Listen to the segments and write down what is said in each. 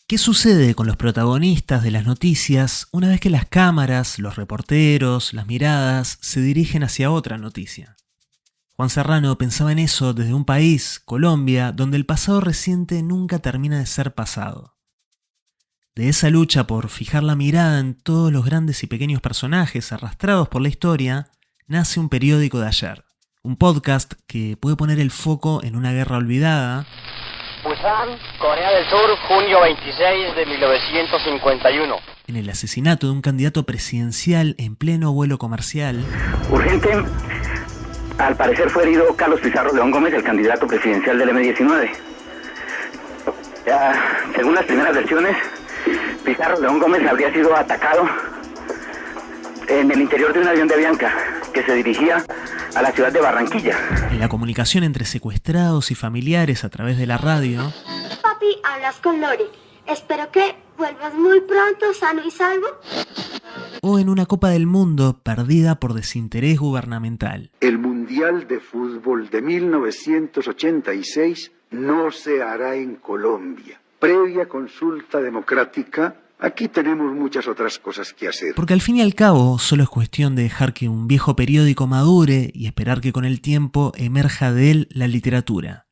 ¿Qué sucede con los protagonistas de las noticias una vez que las cámaras, los reporteros, las miradas se dirigen hacia otra noticia? Juan Serrano pensaba en eso desde un país, Colombia, donde el pasado reciente nunca termina de ser pasado. De esa lucha por fijar la mirada en todos los grandes y pequeños personajes arrastrados por la historia, nace un periódico de ayer. Un podcast que puede poner el foco en una guerra olvidada, Busan, Corea del Sur, junio 26 de 1951. en el asesinato de un candidato presidencial en pleno vuelo comercial, Urgente, al parecer fue herido Carlos Pizarro León Gómez, el candidato presidencial del M-19. Según las primeras versiones, Pizarro León Gómez habría sido atacado en el interior de un avión de Avianca que se dirigía a la ciudad de Barranquilla. en la comunicación entre secuestrados y familiares a través de la radio, Papi, hablas con Lori. Espero que vuelvas muy pronto, sano y salvo. o en una Copa del Mundo perdida por desinterés gubernamental. El Mundial de Fútbol de 1986 no se hará en Colombia. Previa consulta democrática, aquí tenemos muchas otras cosas que hacer. Porque al fin y al cabo solo es cuestión de dejar que un viejo periódico madure y esperar que con el tiempo emerja de él la literatura.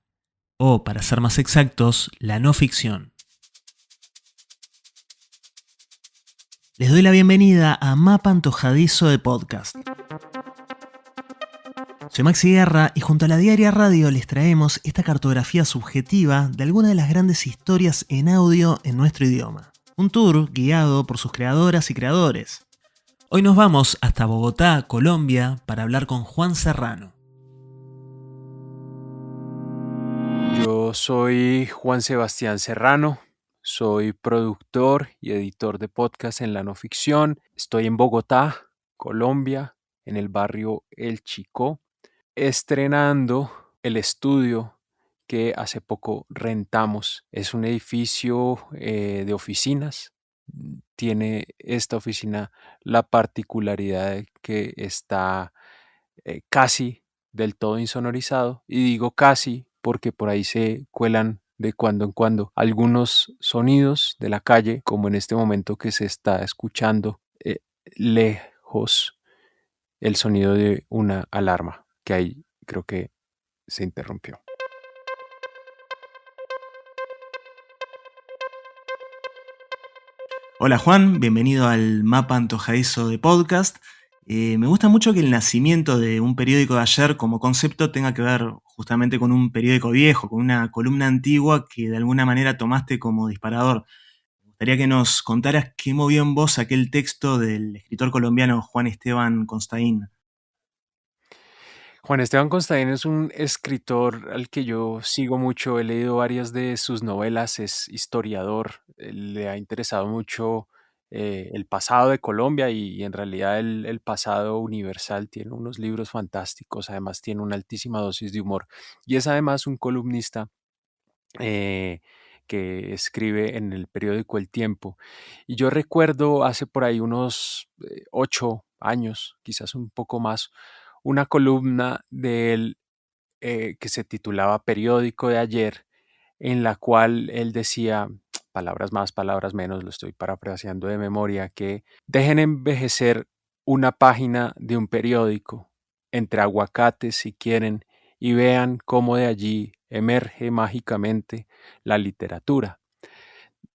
O, para ser más exactos, la no ficción. Les doy la bienvenida a Mapa Antojadizo de Podcast. Soy Maxi Guerra y junto a la Diaria Radio les traemos esta cartografía subjetiva de algunas de las grandes historias en audio en nuestro idioma. Un tour guiado por sus creadoras y creadores. Hoy nos vamos hasta Bogotá, Colombia, para hablar con Juan Serrano. Yo soy Juan Sebastián Serrano, soy productor y editor de podcast en la no ficción. Estoy en Bogotá, Colombia, en el barrio El Chicó, estrenando el estudio que hace poco rentamos. Es un edificio de oficinas. Tiene esta oficina la particularidad de que está casi del todo insonorizado, y digo casi porque por ahí se cuelan de cuando en cuando algunos sonidos de la calle, como en este momento que se está escuchando lejos el sonido de una alarma que ahí creo que se interrumpió. Hola Juan, bienvenido al Mapa Antojadizo de Podcast. Me gusta mucho que el nacimiento de un periódico de ayer como concepto tenga que ver justamente con un periódico viejo, con una columna antigua que de alguna manera tomaste como disparador. Me gustaría que nos contaras qué movió en vos aquel texto del escritor colombiano Juan Esteban Constaín. Juan Esteban Constaín es un escritor al que yo sigo mucho, he leído varias de sus novelas, es historiador, le ha interesado mucho el pasado de Colombia y en realidad el pasado universal. Tiene unos libros fantásticos, además tiene una altísima dosis de humor y es además un columnista eh, que escribe en el periódico El Tiempo. Y yo recuerdo hace por ahí unos 8 años, quizás un poco más, una columna de él que se titulaba Periódico de ayer, en la cual él decía, palabras más, palabras menos, lo estoy parafraseando de memoria, que dejen envejecer una página de un periódico entre aguacates si quieren y vean cómo de allí emerge mágicamente la literatura.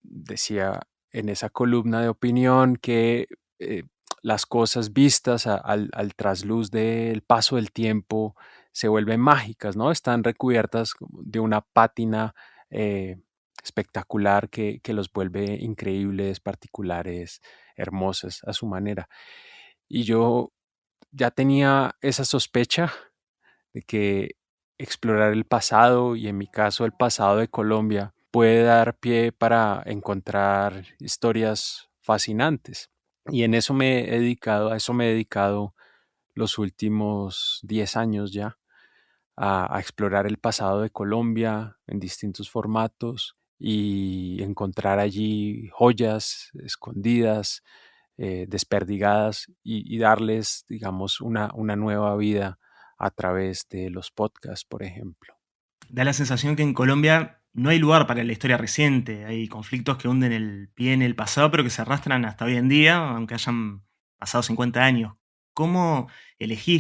Decía en esa columna de opinión que eh, las cosas vistas al trasluz del paso del tiempo se vuelven mágicas, ¿no? Están recubiertas de una pátina eh, espectacular que los vuelve increíbles, particulares, hermosas a su manera. Y yo ya tenía esa sospecha de que explorar el pasado, y en mi caso el pasado de Colombia, puede dar pie para encontrar historias fascinantes. Y en eso me he dedicado, a eso me he dedicado los últimos 10 años ya, a explorar el pasado de Colombia en distintos formatos y encontrar allí joyas escondidas, desperdigadas y darles, digamos, una nueva vida a través de los podcasts, por ejemplo. Da la sensación que en Colombia no hay lugar para la historia reciente. Hay conflictos que hunden el pie en el pasado, pero que se arrastran hasta hoy en día, aunque hayan pasado 50 años. ¿Cómo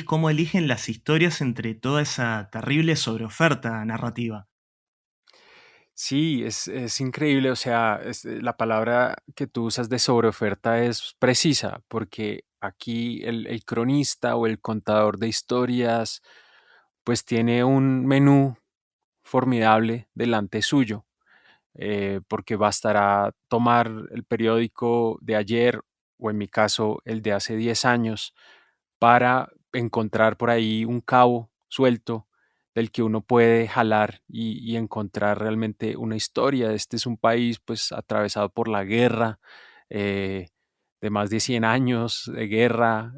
cómo eligen las historias entre toda esa terrible sobreoferta narrativa? Sí, es increíble, o sea, la palabra que tú usas de sobreoferta es precisa, porque aquí el cronista o el contador de historias, pues tiene un menú formidable delante suyo, porque bastará tomar el periódico de ayer o en mi caso el de hace 10 años para encontrar por ahí un cabo suelto del que uno puede jalar y encontrar realmente una historia. Este es un país pues atravesado por la guerra, eh, de más de 100 años de guerra,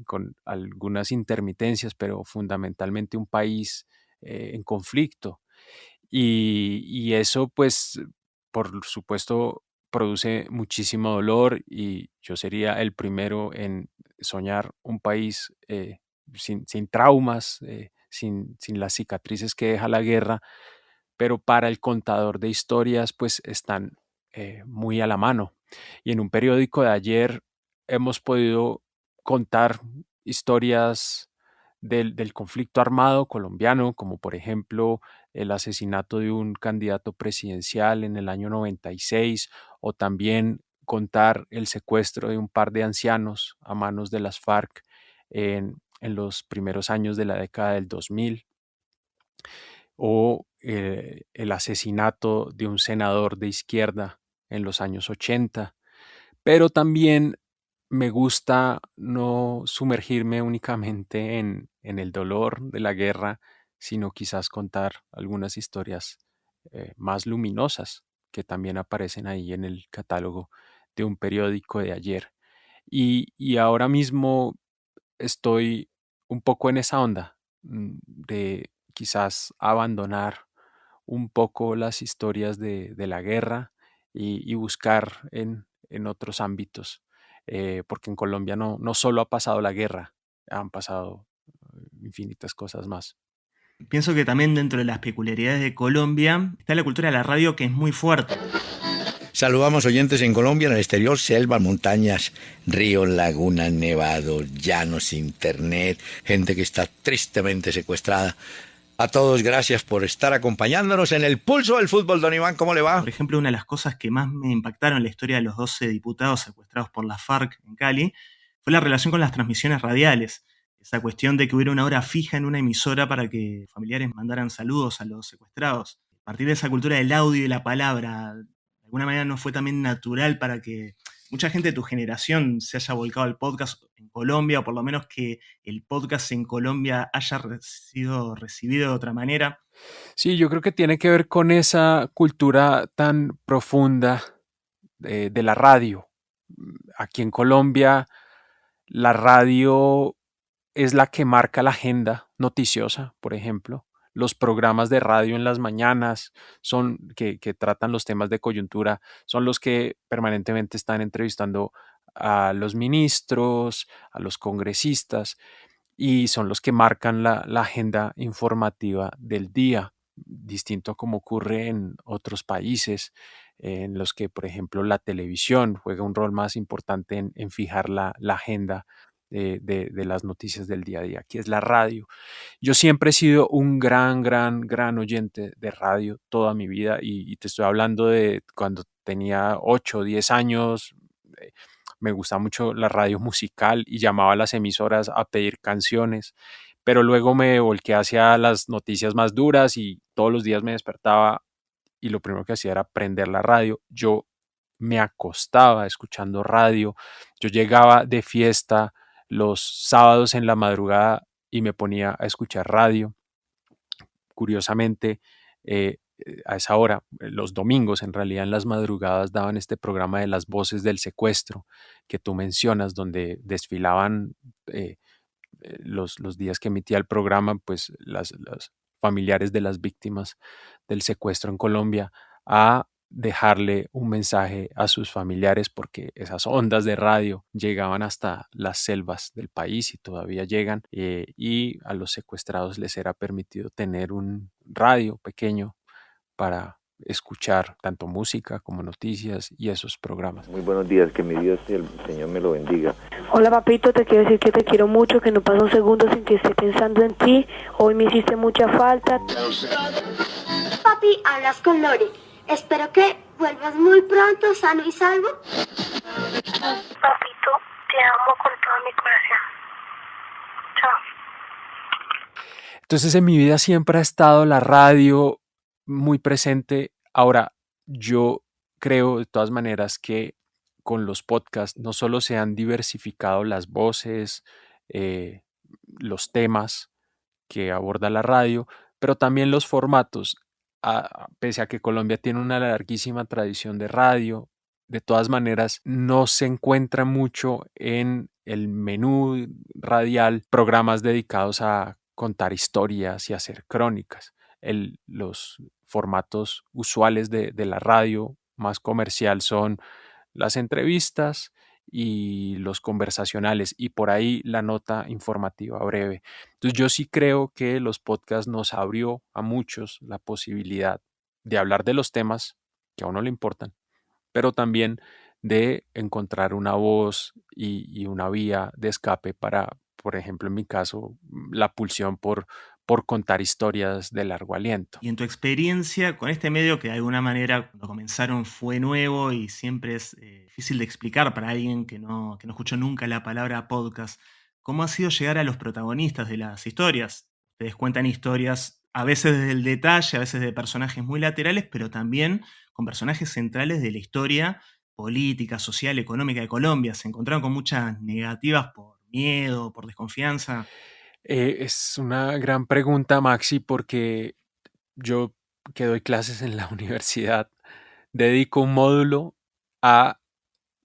con algunas intermitencias, pero fundamentalmente un país en conflicto. Y eso, pues, por supuesto, produce muchísimo dolor y yo sería el primero en soñar un país sin traumas, sin las cicatrices que deja la guerra, pero para el contador de historias, pues están muy a la mano. Y en un periódico de ayer hemos podido contar historias del conflicto armado colombiano, como por ejemplo el asesinato de un candidato presidencial en el año 96, o también contar el secuestro de un par de ancianos a manos de las FARC en los primeros años de la década del 2000, o el asesinato de un senador de izquierda en los años 80. Pero también me gusta no sumergirme únicamente en el dolor de la guerra, sino quizás contar algunas historias más luminosas que también aparecen ahí en el catálogo de un periódico de ayer. Y ahora mismo estoy un poco en esa onda de quizás abandonar un poco las historias de la guerra y buscar en otros ámbitos, porque en Colombia no solo ha pasado la guerra, han pasado infinitas cosas más. Pienso que también dentro de las peculiaridades de Colombia está la cultura de la radio que es muy fuerte. Saludamos oyentes en Colombia, en el exterior, selvas, montañas, ríos, lagunas, nevados, llanos, internet, gente que está tristemente secuestrada. A todos, gracias por estar acompañándonos en el Pulso del Fútbol. Don Iván, ¿cómo le va? Por ejemplo, una de las cosas que más me impactaron en la historia de los 12 diputados secuestrados por la FARC en Cali fue la relación con las transmisiones radiales. Esa cuestión de que hubiera una hora fija en una emisora para que familiares mandaran saludos a los secuestrados. A partir de esa cultura del audio y la palabra, de alguna manera no fue también natural para que mucha gente de tu generación se haya volcado al podcast en Colombia, o por lo menos que el podcast en Colombia haya sido recibido de otra manera. Sí, yo creo que tiene que ver con esa cultura tan profunda de la radio. Aquí en Colombia, la radio es la que marca la agenda noticiosa, por ejemplo. Los programas de radio en las mañanas son que tratan los temas de coyuntura, son los que permanentemente están entrevistando a los ministros, a los congresistas, y son los que marcan la agenda informativa del día, distinto a como ocurre en otros países, en los que, por ejemplo, la televisión juega un rol más importante en fijar la agenda de las noticias del día a día. Aquí es la radio. Yo siempre he sido un gran oyente de radio toda mi vida y te estoy hablando de cuando tenía 8 o 10 años. Me gusta mucho la radio musical y llamaba a las emisoras a pedir canciones, pero luego me volqué hacia las noticias más duras y todos los días me despertaba y lo primero que hacía era prender la radio. Yo me acostaba escuchando radio, yo llegaba de fiesta los sábados en la madrugada y me ponía a escuchar radio. Curiosamente, a esa hora, los domingos, en realidad en las madrugadas, daban este programa de las voces del secuestro que tú mencionas, donde desfilaban los días que emitía el programa, pues las familiares de las víctimas del secuestro en Colombia, a dejarle un mensaje a sus familiares, porque esas ondas de radio llegaban hasta las selvas del país y todavía llegan, y a los secuestrados les era permitido tener un radio pequeño para escuchar tanto música como noticias y esos programas. Muy buenos días, que mi Dios y el Señor me lo bendiga. Hola papito, te quiero decir que te quiero mucho, que no paso un segundo sin que esté pensando en ti. Hoy me hiciste mucha falta. Papi, hablas con Lori. Espero que vuelvas muy pronto, sano y salvo. Papito, te amo con todo mi corazón. Chao. Entonces en mi vida siempre ha estado la radio muy presente. Ahora, yo creo de todas maneras que con los podcasts no solo se han diversificado las voces, eh, los temas que aborda la radio, pero también los formatos. Pese a que Colombia tiene una larguísima tradición de radio, de todas maneras no se encuentra mucho en el menú radial programas dedicados a contar historias y hacer crónicas. Los formatos usuales de la radio más comercial son las entrevistas y los conversacionales y por ahí la nota informativa breve. Entonces yo sí creo que los podcasts nos abrió a muchos la posibilidad de hablar de los temas que a uno le importan, pero también de encontrar una voz y una vía de escape para, por ejemplo, en mi caso, la pulsión por contar historias de largo aliento. Y en tu experiencia con este medio que de alguna manera cuando comenzaron fue nuevo y siempre es difícil de explicar para alguien que no escuchó nunca la palabra podcast, ¿cómo ha sido llegar a los protagonistas de las historias? Ustedes cuentan historias a veces desde el detalle, a veces de personajes muy laterales, pero también con personajes centrales de la historia política, social, económica de Colombia. ¿Se encontraron con muchas negativas por miedo, por desconfianza? Es una gran pregunta, Maxi, porque yo que doy clases en la universidad, dedico un módulo a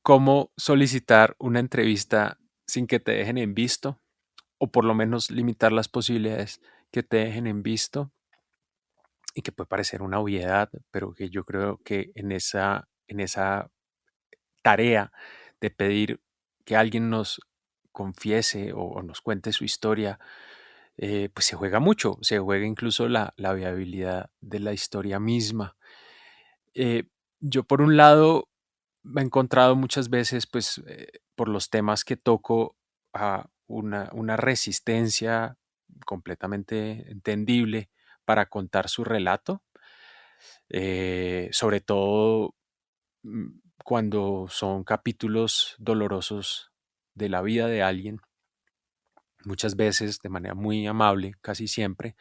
cómo solicitar una entrevista sin que te dejen en visto, o por lo menos limitar las posibilidades que te dejen en visto, y que puede parecer una obviedad, pero que yo creo que en esa tarea de pedir que alguien nos confiese o nos cuente su historia, pues se juega mucho, se juega incluso la viabilidad de la historia misma. Eh, yo por un lado me he encontrado muchas veces, pues por los temas que toco, a una resistencia completamente entendible para contar su relato, sobre todo mm, cuando son capítulos dolorosos de la vida de alguien. Muchas veces, de manera muy amable, casi siempre,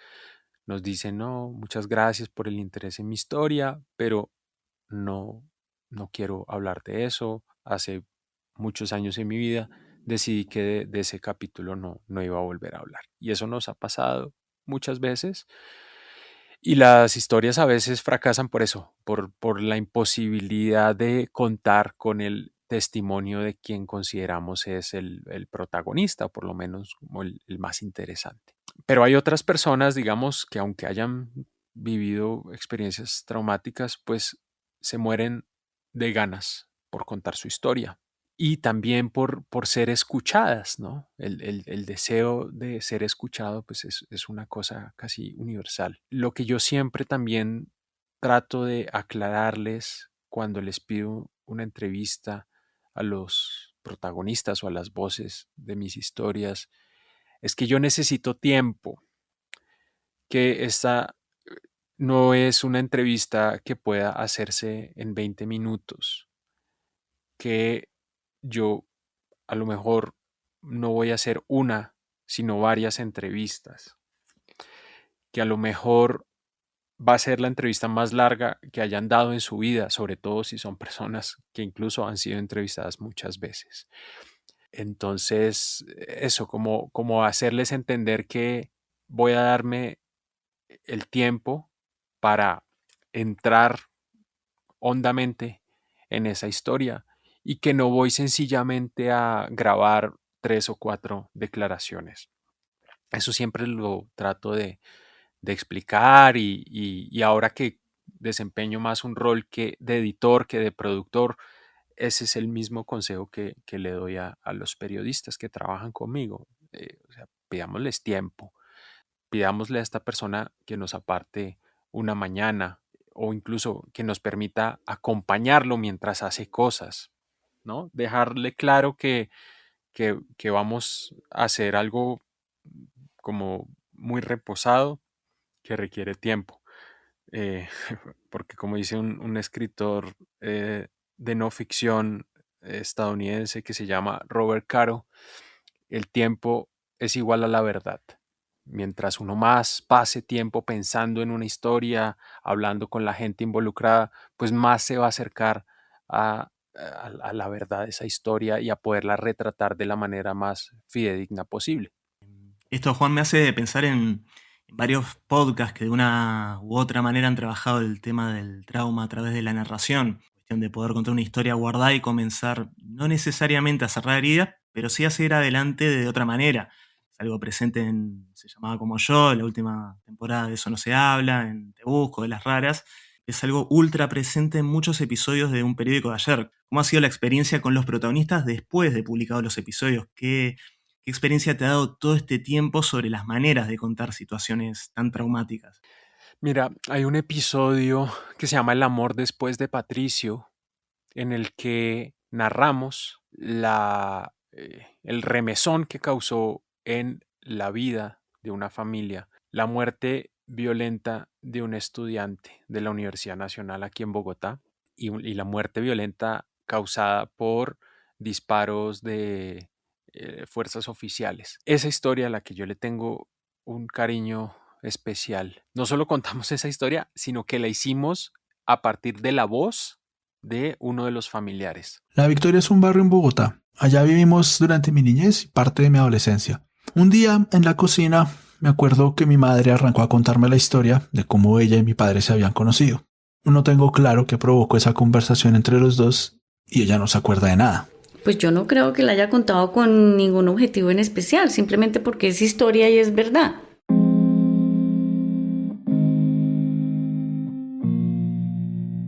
nos dicen, no, muchas gracias por el interés en mi historia, pero no, no quiero hablar de eso. Hace muchos años en mi vida decidí que de ese capítulo no iba a volver a hablar. Y eso nos ha pasado muchas veces. Y las historias a veces fracasan por eso, por la imposibilidad de contar con el testimonio de quien consideramos es el protagonista, o por lo menos como el más interesante. Pero hay otras personas, digamos, que aunque hayan vivido experiencias traumáticas, pues se mueren de ganas por contar su historia y también por ser escuchadas, ¿no? El deseo de ser escuchado, pues es una cosa casi universal. Lo que yo siempre también trato de aclararles cuando les pido una entrevista a los protagonistas o a las voces de mis historias es que yo necesito tiempo, que esta no es una entrevista que pueda hacerse en 20 minutos, que yo a lo mejor no voy a hacer una, sino varias entrevistas, que a lo mejor va a ser la entrevista más larga que hayan dado en su vida, sobre todo si son personas que incluso han sido entrevistadas muchas veces. Entonces, eso, como hacerles entender que voy a darme el tiempo para entrar hondamente en esa historia y que no voy sencillamente a grabar 3 o 4 declaraciones. Eso siempre lo trato de explicar y ahora que desempeño más un rol que de editor que de productor, ese es el mismo consejo que le doy a los periodistas que trabajan conmigo. O sea, pidámosles tiempo, pidámosle a esta persona que nos aparte una mañana o incluso que nos permita acompañarlo mientras hace cosas, ¿no? Dejarle claro que vamos a hacer algo como muy reposado, que requiere tiempo. Eh, porque como dice un escritor de no ficción estadounidense que se llama Robert Caro, el tiempo es igual a la verdad. Mientras uno más pase tiempo pensando en una historia, hablando con la gente involucrada, pues más se va a acercar a la verdad de esa historia y a poderla retratar de la manera más fidedigna posible. Esto, Juan, me hace pensar en varios podcasts que de una u otra manera han trabajado el tema del trauma a través de la narración. Cuestión de poder contar una historia guardada y comenzar, no necesariamente a cerrar heridas, pero sí a seguir adelante de otra manera. Es algo presente en Se llamaba como yo, la última temporada de Eso no se habla, en Te busco, de Las Raras. Es algo ultra presente en muchos episodios de Un periódico de ayer. ¿Cómo ha sido la experiencia con los protagonistas después de publicados los episodios? ¿Qué experiencia te ha dado todo este tiempo sobre las maneras de contar situaciones tan traumáticas? Mira, hay un episodio que se llama El amor después de Patricio, en el que narramos el remesón que causó en la vida de una familia la muerte violenta de un estudiante de la Universidad Nacional aquí en Bogotá y la muerte violenta causada por disparos de fuerzas oficiales. Esa historia a la que yo le tengo un cariño especial. No solo contamos esa historia, sino que la hicimos a partir de la voz de uno de los familiares. La Victoria es un barrio en Bogotá. Allá vivimos durante mi niñez y parte de mi adolescencia. Un día, en la cocina, me acuerdo que mi madre arrancó a contarme la historia de cómo ella y mi padre se habían conocido. No tengo claro qué provocó esa conversación entre los dos y ella no se acuerda de nada. Pues yo no creo que la haya contado con ningún objetivo en especial, simplemente porque es historia y es verdad.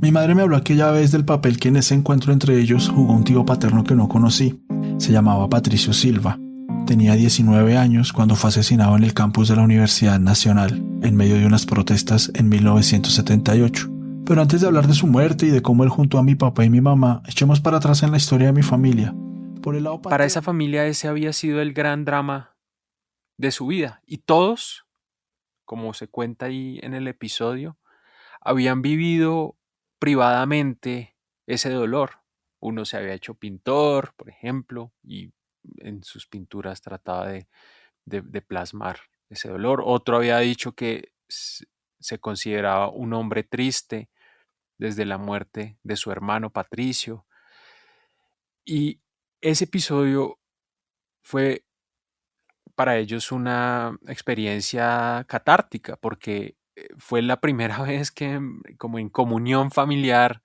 Mi madre me habló aquella vez del papel que en ese encuentro entre ellos jugó un tío paterno que no conocí. Se llamaba Patricio Silva. Tenía 19 años cuando fue asesinado en el campus de la Universidad Nacional, en medio de unas protestas en 1978. Pero antes de hablar de su muerte y de cómo él junto a mi papá y mi mamá, echemos para atrás en la historia de mi familia. Por el lado Para esa familia ese había sido el gran drama de su vida. Y todos, como se cuenta ahí en el episodio, habían vivido privadamente ese dolor. Uno se había hecho pintor, por ejemplo, y en sus pinturas trataba de plasmar ese dolor. Otro había dicho que se consideraba un hombre triste desde la muerte de su hermano Patricio. Y ese episodio fue para ellos una experiencia catártica, porque fue la primera vez que, como en comunión familiar,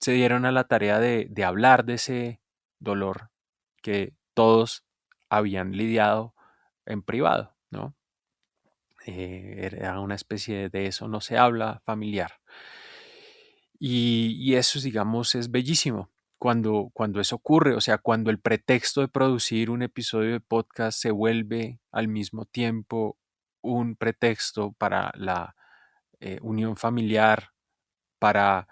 se dieron a la tarea de hablar de ese dolor que todos habían lidiado en privado, ¿no? Era una especie de eso no se habla familiar. Y eso, digamos, es bellísimo cuando eso ocurre, o sea, cuando el pretexto de producir un episodio de podcast se vuelve al mismo tiempo un pretexto para la unión familiar, para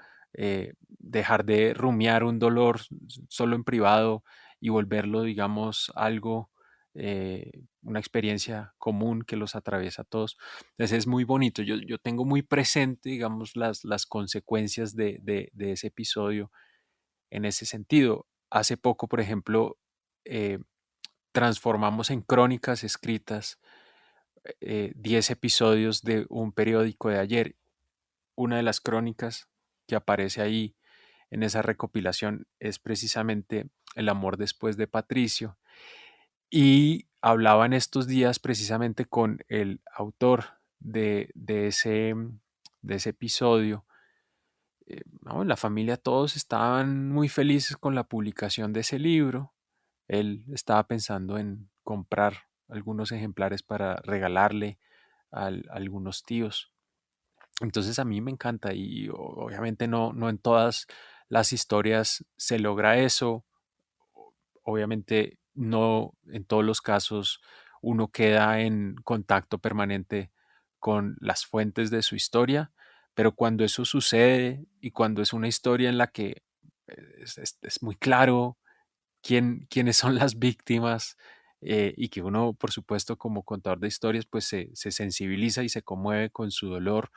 dejar de rumiar un dolor solo en privado y volverlo, digamos, algo, una experiencia común que los atraviesa a todos. Entonces es muy bonito. Yo tengo muy presente, digamos, las consecuencias de ese episodio en ese sentido. Hace poco, por ejemplo, eh, transformamos en crónicas escritas 10 episodios de un periódico de ayer. Una de las crónicas que aparece ahí en esa recopilación es precisamente El amor después de Patricio. Y hablaba en estos días precisamente con el autor de ese episodio. No, en la familia todos estaban muy felices con la publicación de ese libro. Él estaba pensando en comprar algunos ejemplares para regalarle a algunos tíos. Entonces a mí me encanta y obviamente no en todas las historias se logra eso. Obviamente no en todos los casos uno queda en contacto permanente con las fuentes de su historia, pero cuando eso sucede y cuando es una historia en la que es muy claro quiénes son las víctimas, y que uno, por supuesto, como contador de historias, pues se sensibiliza y se conmueve con su dolor,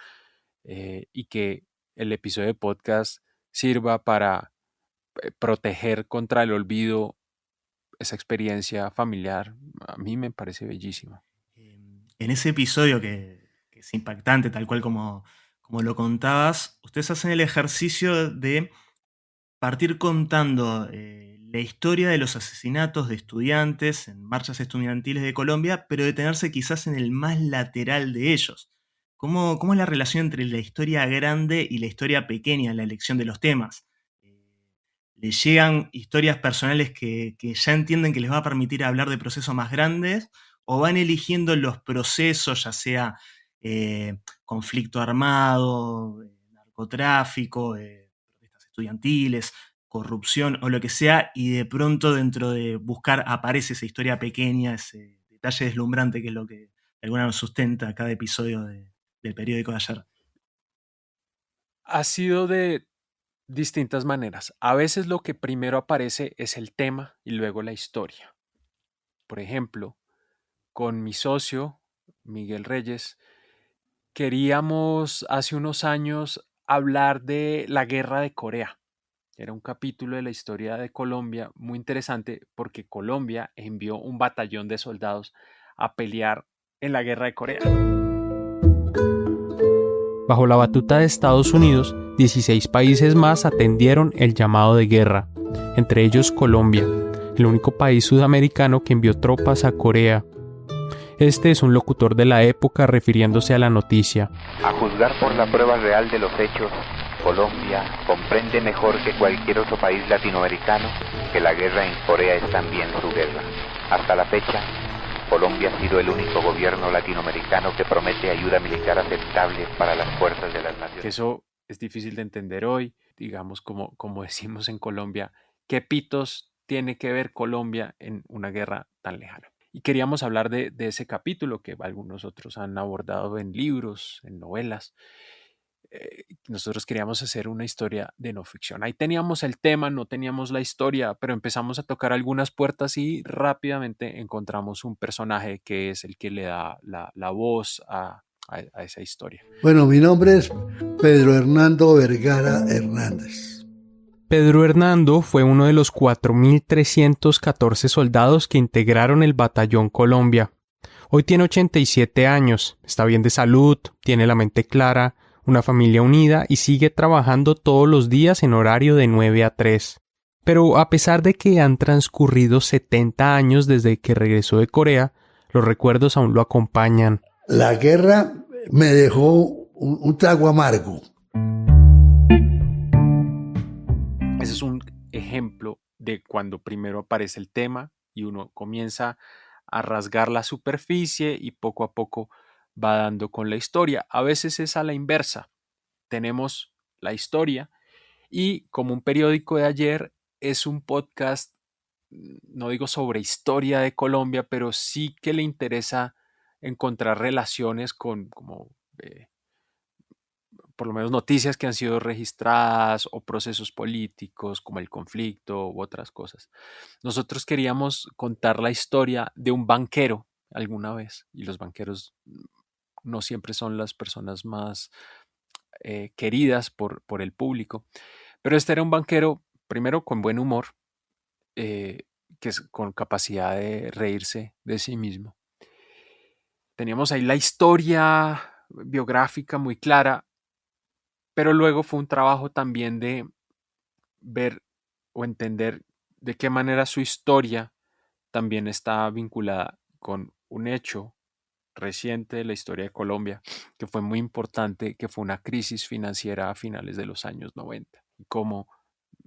y que el episodio de podcast sirva para proteger contra el olvido esa experiencia familiar, a mí me parece bellísimo. En ese episodio que es impactante, tal cual como lo contabas, ustedes hacen el ejercicio de partir contando la historia de los asesinatos de estudiantes en marchas estudiantiles de Colombia, pero detenerse quizás en el más lateral de ellos. ¿Cómo es la relación entre la historia grande y la historia pequeña en la elección de los temas? ¿Les llegan historias personales que ya entienden que les va a permitir hablar de procesos más grandes? ¿O van eligiendo los procesos, ya sea conflicto armado, narcotráfico, protestas estudiantiles, corrupción o lo que sea, y de pronto dentro de buscar aparece esa historia pequeña, ese detalle deslumbrante que es lo que de alguna manera sustenta cada episodio del periódico de ayer? Ha sido de distintas maneras. A veces lo que primero aparece es el tema y luego la historia. Por ejemplo, con mi socio, Miguel Reyes, queríamos hace unos años hablar de la guerra de Corea. Era un capítulo de la historia de Colombia muy interesante porque Colombia envió un batallón de soldados a pelear en la guerra de Corea. Bajo la batuta de Estados Unidos, 16 países más atendieron el llamado de guerra, entre ellos Colombia, el único país sudamericano que envió tropas a Corea. Este es un locutor de la época refiriéndose a la noticia. A juzgar por la prueba real de los hechos, Colombia comprende mejor que cualquier otro país latinoamericano que la guerra en Corea es también su guerra. Hasta la fecha, Colombia ha sido el único gobierno latinoamericano que promete ayuda militar aceptable para las fuerzas de las naciones. Que eso es difícil de entender hoy, digamos como decimos en Colombia, ¿qué pitos tiene que ver Colombia en una guerra tan lejana? Y queríamos hablar de ese capítulo que algunos otros han abordado en libros, en novelas. Nosotros queríamos hacer una historia de no ficción. Ahí teníamos el tema, no teníamos la historia, pero empezamos a tocar algunas puertas y rápidamente encontramos un personaje que es el que le da la voz a esa historia. Bueno, mi nombre es Pedro Hernando Vergara Hernández. Pedro Hernando fue uno de los 4.314 soldados que integraron el Batallón Colombia. Hoy tiene 87 años, está bien de salud, tiene la mente clara, una familia unida y sigue trabajando todos los días en horario de 9 a 3. Pero a pesar de que han transcurrido 70 años desde que regresó de Corea, los recuerdos aún lo acompañan. La guerra me dejó un trago amargo. Ese es un ejemplo de cuando primero aparece el tema y uno comienza a rasgar la superficie y poco a poco va dando con la historia. A veces es a la inversa. Tenemos la historia y como un periódico de ayer es un podcast, no digo sobre historia de Colombia, pero sí que le interesa encontrar relaciones con por lo menos noticias que han sido registradas o procesos políticos como el conflicto u otras cosas. Nosotros queríamos contar la historia de un banquero alguna vez y los banqueros no siempre son las personas más queridas por el público, pero este era un banquero primero con buen humor, que es con capacidad de reírse de sí mismo. Teníamos ahí la historia biográfica muy clara, pero luego fue un trabajo también de ver o entender de qué manera su historia también está vinculada con un hecho reciente de la historia de Colombia, que fue muy importante, que fue una crisis financiera a finales de los años 90, y cómo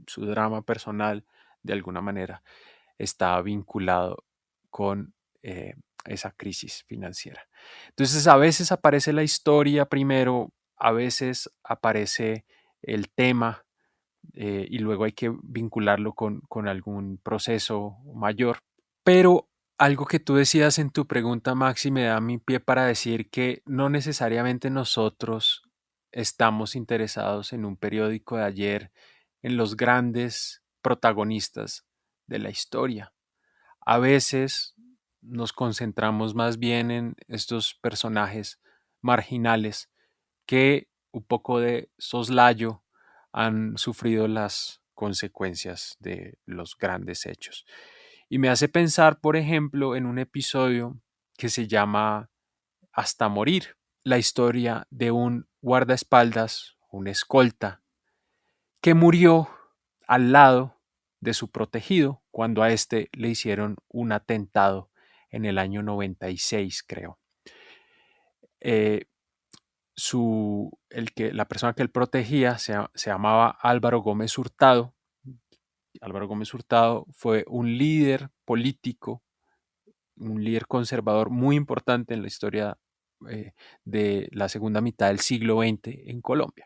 su drama personal de alguna manera está vinculado con esa crisis financiera. Entonces a veces aparece la historia primero, a veces aparece el tema y luego hay que vincularlo con algún proceso mayor. Pero algo que tú decías en tu pregunta, Maxi, me da mi pie para decir que no necesariamente nosotros estamos interesados en un periódico de ayer, en los grandes protagonistas de la historia. A veces nos concentramos más bien en estos personajes marginales que un poco de soslayo han sufrido las consecuencias de los grandes hechos. Y me hace pensar, por ejemplo, en un episodio que se llama Hasta morir, la historia de un guardaespaldas, un escolta, que murió al lado de su protegido cuando a este le hicieron un atentado en el año 96, creo. La persona que él protegía se llamaba Álvaro Gómez Hurtado. Álvaro Gómez Hurtado fue un líder político, un líder conservador muy importante en la historia de la segunda mitad del siglo XX en Colombia.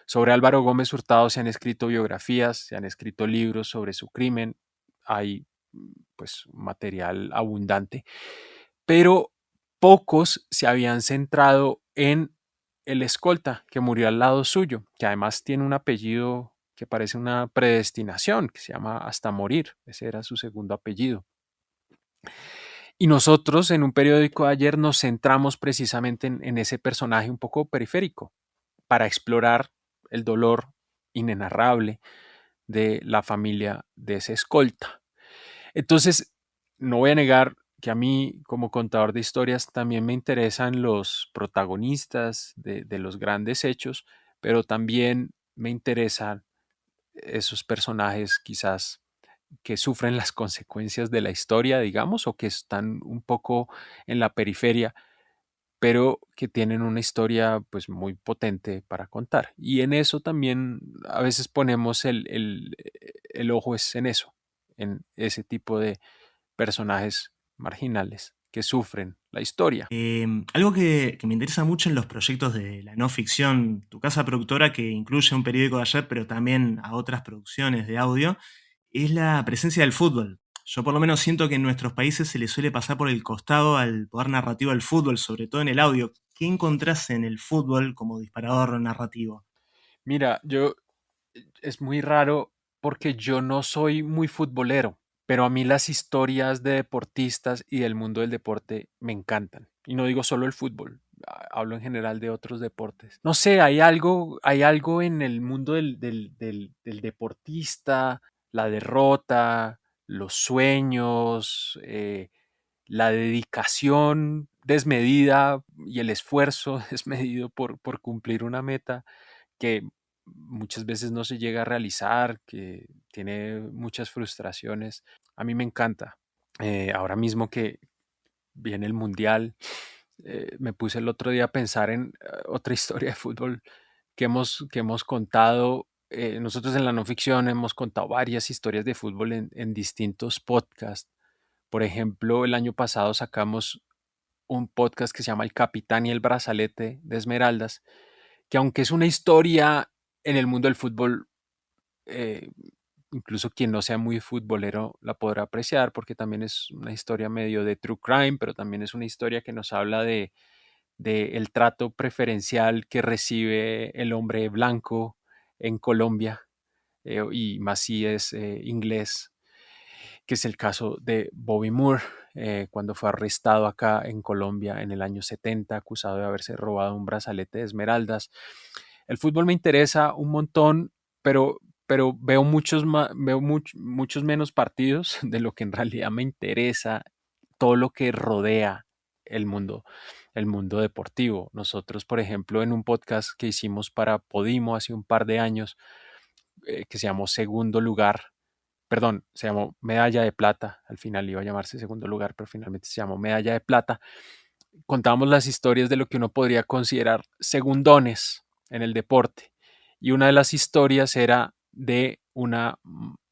Sobre Álvaro Gómez Hurtado se han escrito biografías, se han escrito libros sobre su crimen, hay pues material abundante, pero pocos se habían centrado en el escolta que murió al lado suyo, que además tiene un apellido que parece una predestinación, que se llama Hasta morir, ese era su segundo apellido. Y nosotros en un periódico de ayer nos centramos precisamente en ese personaje un poco periférico para explorar el dolor inenarrable de la familia de ese escolta. Entonces, no voy a negar que a mí como contador de historias también me interesan los protagonistas de los grandes hechos, pero también me interesan esos personajes quizás que sufren las consecuencias de la historia, digamos, o que están un poco en la periferia, pero que tienen una historia pues muy potente para contar. Y en eso también a veces ponemos el ojo es en eso, en ese tipo de personajes marginales que sufren la historia. Algo que me interesa mucho en los proyectos de la no ficción, tu casa productora que incluye un periódico de ayer, pero también a otras producciones de audio, es la presencia del fútbol. Yo por lo menos siento que en nuestros países se le suele pasar por el costado al poder narrativo del fútbol, sobre todo en el audio. ¿Qué encontrás en el fútbol como disparador narrativo? Mira, es muy raro porque yo no soy muy futbolero, pero a mí las historias de deportistas y del mundo del deporte me encantan. Y no digo solo el fútbol, hablo en general de otros deportes. No sé, hay algo en el mundo del deportista, la derrota, los sueños, la dedicación desmedida y el esfuerzo desmedido por cumplir una meta que muchas veces no se llega a realizar, que tiene muchas frustraciones. A mí me encanta. Ahora mismo que viene el Mundial, me puse el otro día a pensar en otra historia de fútbol que hemos contado. Nosotros en la no ficción hemos contado varias historias de fútbol en distintos podcasts. Por ejemplo, el año pasado sacamos un podcast que se llama El Capitán y el Brazalete de Esmeraldas, que aunque es una historia en el mundo del fútbol, eh, incluso quien no sea muy futbolero la podrá apreciar porque también es una historia medio de true crime, pero también es una historia que nos habla de el trato preferencial que recibe el hombre blanco en Colombia, y más si es inglés, que es el caso de Bobby Moore, cuando fue arrestado acá en Colombia en el año 70, acusado de haberse robado un brazalete de esmeraldas. El fútbol me interesa un montón, pero veo muchos menos partidos de lo que en realidad me interesa, todo lo que rodea el mundo deportivo. Nosotros, por ejemplo, en un podcast que hicimos para Podimo hace un par de años, que se llamó Segundo Lugar, perdón, se llamó Medalla de Plata, al final iba a llamarse Segundo Lugar, pero finalmente se llamó Medalla de Plata. Contábamos las historias de lo que uno podría considerar segundones en el deporte. Y una de las historias era de una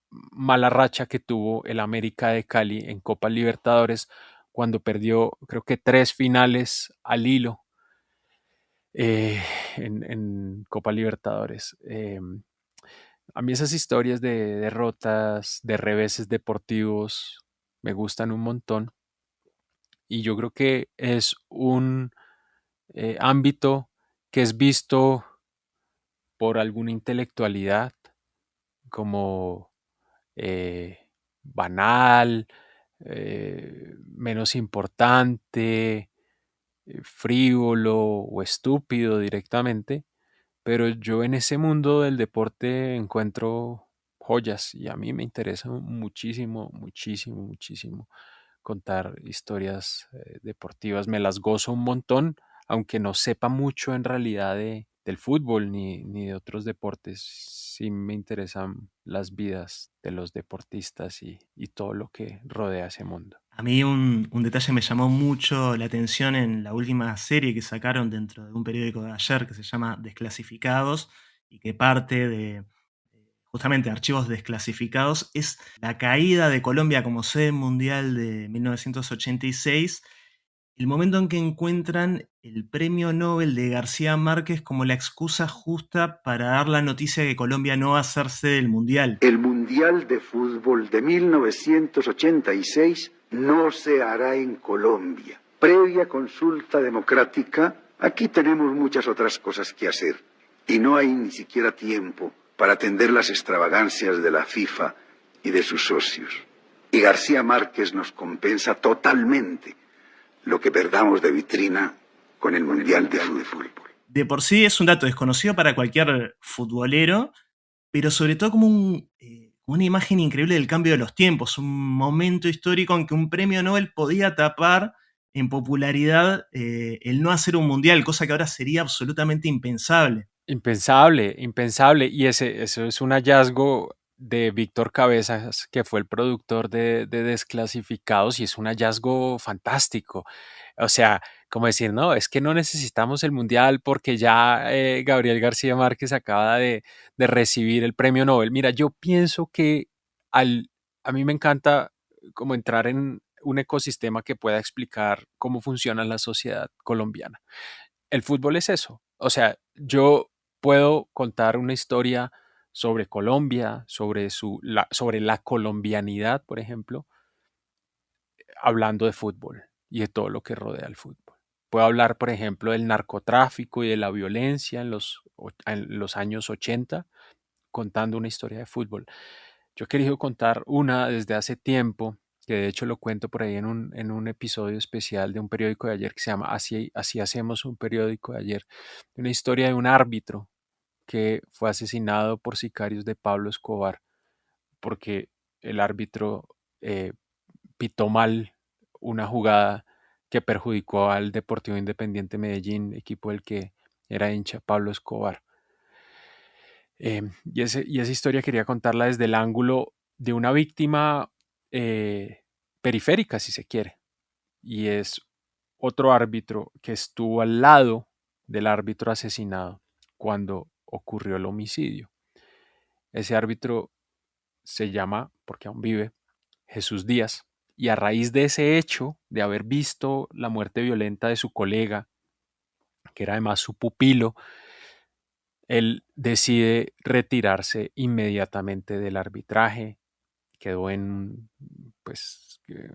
mala racha que tuvo el América de Cali en Copa Libertadores cuando perdió, creo que 3 finales al hilo en Copa Libertadores. A mí esas historias de derrotas, de reveses deportivos, me gustan un montón. Y yo creo que es un ámbito que es visto por alguna intelectualidad como banal, menos importante, frívolo o estúpido directamente, pero yo en ese mundo del deporte encuentro joyas y a mí me interesa muchísimo, muchísimo, muchísimo contar historias deportivas. Me las gozo un montón, aunque no sepa mucho en realidad del fútbol ni de otros deportes. Sí me interesan las vidas de los deportistas y todo lo que rodea ese mundo. A mí un detalle me llamó mucho la atención en la última serie que sacaron dentro de un periódico de ayer que se llama Desclasificados y que parte de justamente archivos desclasificados, es la caída de Colombia como sede mundial de 1986, el momento en que encuentran el premio Nobel de García Márquez como la excusa justa para dar la noticia de que Colombia no va a ser sede del mundial. El Mundial de Fútbol de 1986 no se hará en Colombia. Previa consulta democrática, aquí tenemos muchas otras cosas que hacer y no hay ni siquiera tiempo para atender las extravagancias de la FIFA y de sus socios. Y García Márquez nos compensa totalmente lo que perdamos de vitrina con el Mundial de Fútbol. De por sí es un dato desconocido para cualquier futbolero, pero sobre todo como una imagen increíble del cambio de los tiempos, un momento histórico en que un premio Nobel podía tapar en popularidad el no hacer un mundial, cosa que ahora sería absolutamente impensable. Impensable, impensable. Y eso es un hallazgo de Víctor Cabezas, que fue el productor de Desclasificados, y es un hallazgo fantástico. O sea, como decir, no, es que no necesitamos el mundial porque ya Gabriel García Márquez acaba de recibir el premio Nobel. Mira, yo pienso que a mí me encanta como entrar en un ecosistema que pueda explicar cómo funciona la sociedad colombiana. El fútbol es eso. O sea, yo puedo contar una historia sobre Colombia, sobre la colombianidad, por ejemplo, hablando de fútbol y de todo lo que rodea el fútbol. Puedo hablar, por ejemplo, del narcotráfico y de la violencia en los años 80, contando una historia de fútbol. Yo he querido contar una desde hace tiempo, que de hecho lo cuento por ahí en un episodio especial de un periódico de ayer que se llama Así hacemos un periódico de ayer, una historia de un árbitro que fue asesinado por sicarios de Pablo Escobar, porque el árbitro pitó mal una jugada que perjudicó al Deportivo Independiente Medellín, equipo del que era hincha Pablo Escobar. Y esa historia quería contarla desde el ángulo de una víctima periférica, si se quiere, y es otro árbitro que estuvo al lado del árbitro asesinado cuando ocurrió el homicidio. Ese árbitro se llama, porque aún vive, Jesús Díaz, y a raíz de ese hecho, de haber visto la muerte violenta de su colega, que era además su pupilo, él decide retirarse inmediatamente del arbitraje, quedó en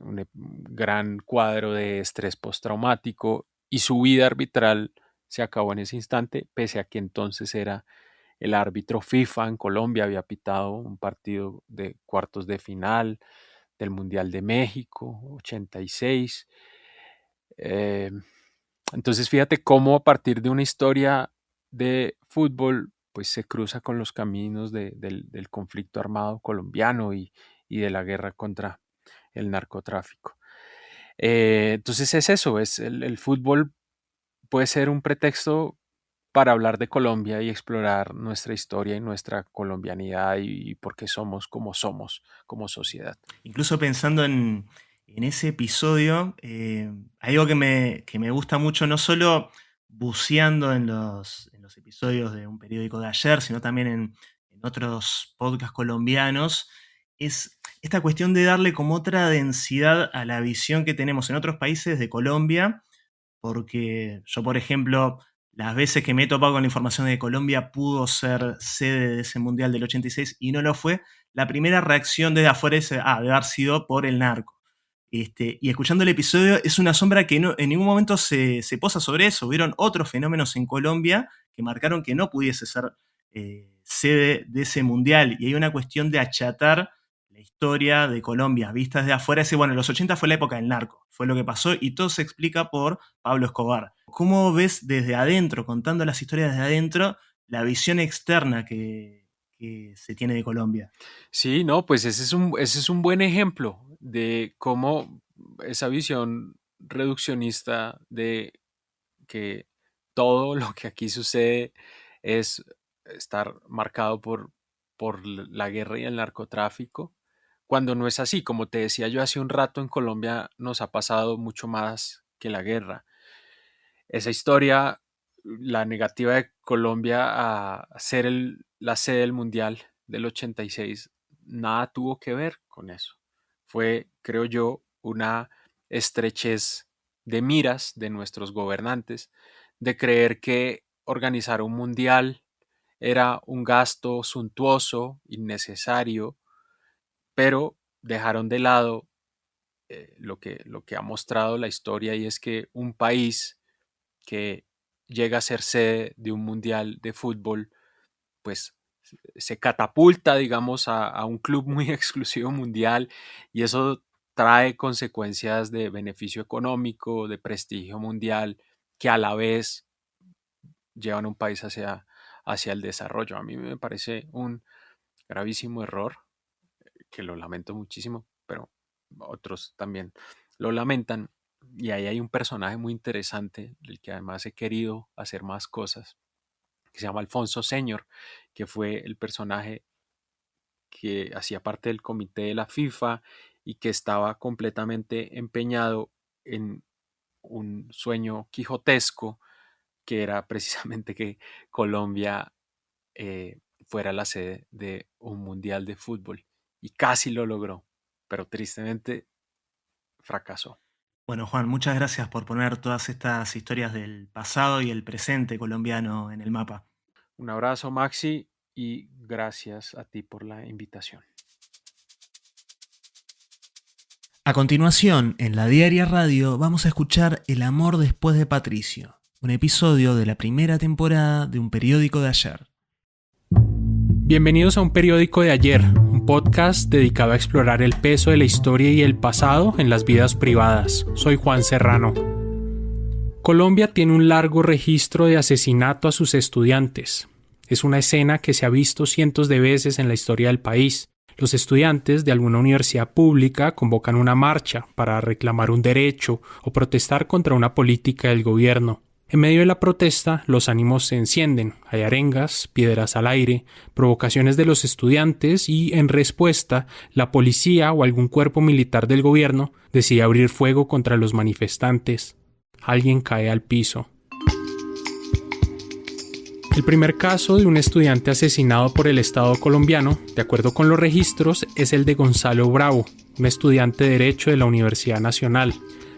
un gran cuadro de estrés postraumático y su vida arbitral se acabó en ese instante, pese a que entonces era el árbitro FIFA en Colombia, había pitado un partido de cuartos de final del Mundial de México, 86. Entonces fíjate cómo a partir de una historia de fútbol pues se cruza con los caminos del conflicto armado colombiano y de la guerra contra el narcotráfico. Entonces es eso, el fútbol puede ser un pretexto para hablar de Colombia y explorar nuestra historia y nuestra colombianidad y por qué somos como sociedad. Incluso pensando en ese episodio, algo que me gusta mucho, no solo buceando en los episodios de un periódico de ayer, sino también en otros podcasts colombianos, es esta cuestión de darle como otra densidad a la visión que tenemos en otros países de Colombia, porque yo, por ejemplo, las veces que me he topado con la información de que Colombia pudo ser sede de ese Mundial del 86 y no lo fue, la primera reacción desde afuera es, debe haber sido por el narco. Y escuchando el episodio es una sombra que en ningún momento se posa sobre eso. Hubieron otros fenómenos en Colombia que marcaron que no pudiese ser sede de ese mundial, y hay una cuestión de achatar la historia de Colombia vista desde afuera. Los 80 fue la época del narco, fue lo que pasó, y todo se explica por Pablo Escobar. ¿Cómo ves desde adentro, contando las historias desde adentro, la visión externa que se tiene de Colombia? Sí, no, pues ese es un buen ejemplo de cómo esa visión reduccionista de que todo lo que aquí sucede es estar marcado por la guerra y el narcotráfico, cuando no es así. Como te decía yo hace un rato, en Colombia nos ha pasado mucho más que la guerra. Esa historia, la negativa de Colombia a ser la sede del Mundial del 86, nada tuvo que ver con eso. Fue, creo yo, una estrechez de miras de nuestros gobernantes, de creer que organizar un mundial era un gasto suntuoso, innecesario, pero dejaron de lado lo que ha mostrado la historia, y es que un país que llega a ser sede de un mundial de fútbol, pues se catapulta, digamos, a un club muy exclusivo mundial, y eso trae consecuencias de beneficio económico, de prestigio mundial, que a la vez llevan a un país hacia el desarrollo. A mí me parece un gravísimo error, que lo lamento muchísimo, pero otros también lo lamentan. Y ahí hay un personaje muy interesante, del que además he querido hacer más cosas, que se llama Alfonso Señor, que fue el personaje que hacía parte del comité de la FIFA y que estaba completamente empeñado en un sueño quijotesco, que era precisamente que Colombia fuera la sede de un mundial de fútbol, y casi lo logró, pero tristemente fracasó. Bueno, Juan, muchas gracias por poner todas estas historias del pasado y el presente colombiano en el mapa. Un abrazo, Maxi, y gracias a ti por la invitación. A continuación, en la Diaria Radio, vamos a escuchar El amor después de Patricio, un episodio de la primera temporada de Un periódico de ayer. Bienvenidos a Un periódico de ayer, un podcast dedicado a explorar el peso de la historia y el pasado en las vidas privadas. Soy Juan Serrano. Colombia tiene un largo registro de asesinato a sus estudiantes. Es una escena que se ha visto cientos de veces en la historia del país. Los estudiantes de alguna universidad pública convocan una marcha para reclamar un derecho o protestar contra una política del gobierno. En medio de la protesta, los ánimos se encienden, hay arengas, piedras al aire, provocaciones de los estudiantes y, en respuesta, la policía o algún cuerpo militar del gobierno decide abrir fuego contra los manifestantes. Alguien cae al piso. El primer caso de un estudiante asesinado por el Estado colombiano, de acuerdo con los registros, es el de Gonzalo Bravo, un estudiante de Derecho de la Universidad Nacional.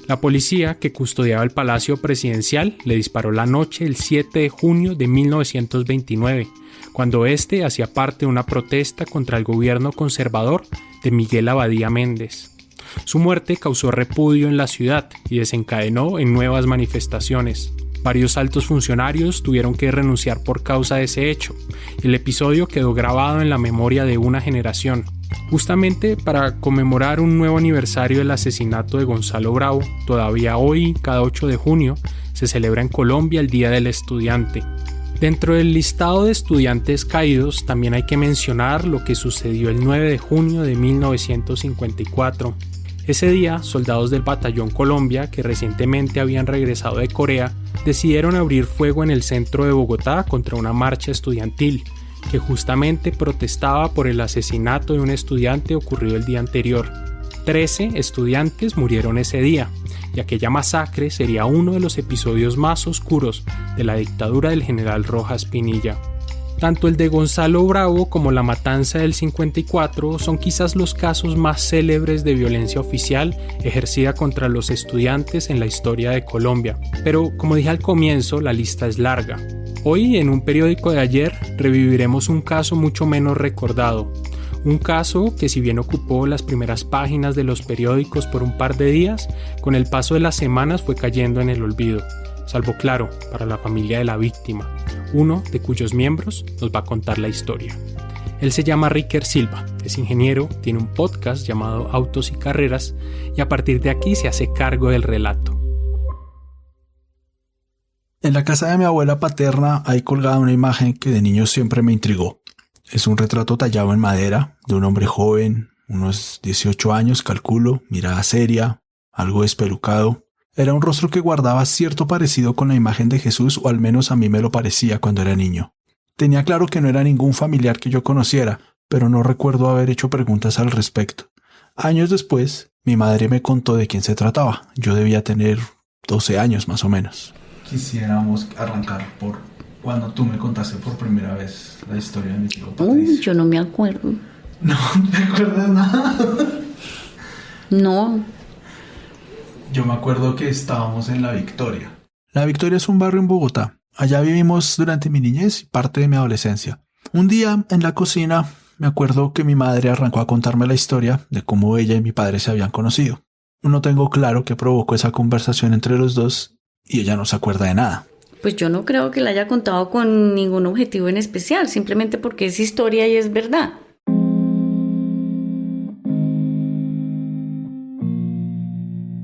La policía, que custodiaba el Palacio Presidencial, le disparó la noche del 7 de junio de 1929, cuando éste hacía parte de una protesta contra el gobierno conservador de Miguel Abadía Méndez. Su muerte causó repudio en la ciudad y desencadenó en nuevas manifestaciones. Varios altos funcionarios tuvieron que renunciar por causa de ese hecho. El episodio quedó grabado en la memoria de una generación. Justamente para conmemorar un nuevo aniversario del asesinato de Gonzalo Bravo, todavía hoy, cada 8 de junio, se celebra en Colombia el Día del Estudiante. Dentro del listado de estudiantes caídos también hay que mencionar lo que sucedió el 9 de junio de 1954. Ese día, soldados del Batallón Colombia, que recientemente habían regresado de Corea, decidieron abrir fuego en el centro de Bogotá contra una marcha estudiantil, que justamente protestaba por el asesinato de un estudiante ocurrido el día anterior. 13 estudiantes murieron ese día, y aquella masacre sería uno de los episodios más oscuros de la dictadura del general Rojas Pinilla. Tanto el de Gonzalo Bravo como la matanza del 54 son quizás los casos más célebres de violencia oficial ejercida contra los estudiantes en la historia de Colombia. Pero, como dije al comienzo, la lista es larga. Hoy, en Un periódico de ayer, reviviremos un caso mucho menos recordado. Un caso que, si bien ocupó las primeras páginas de los periódicos por un par de días, con el paso de las semanas fue cayendo en el olvido. salvo claro, para la familia de la víctima, uno de cuyos miembros nos va a contar la historia. Él se llama Ricker Silva, es ingeniero, tiene un podcast llamado Autos y Carreras y a partir de aquí se hace cargo del relato. En la casa de mi abuela paterna hay colgada una imagen que de niño siempre me intrigó. Es un retrato tallado en madera de un hombre joven, unos 18 años calculo, mirada seria, algo despelucado. Era un rostro que guardaba cierto parecido con la imagen de Jesús, o al menos a mí me lo parecía cuando era niño. Tenía claro que no era ningún familiar que yo conociera, pero no recuerdo haber hecho preguntas al respecto. Años después, mi madre me contó de quién se trataba. Yo debía tener 12 años más o menos. Quisiéramos arrancar por cuando tú me contaste por primera vez la historia de mi tío Patricio. Yo no me acuerdo. No te acuerdas nada. No. Yo me acuerdo que estábamos en La Victoria. La Victoria es un barrio en Bogotá. Allá vivimos durante mi niñez y parte de mi adolescencia. Un día, en la cocina, me acuerdo que mi madre arrancó a contarme la historia de cómo ella y mi padre se habían conocido. No tengo claro qué provocó esa conversación entre los dos y ella no se acuerda de nada. Pues yo no creo que la haya contado con ningún objetivo en especial, simplemente porque es historia y es verdad.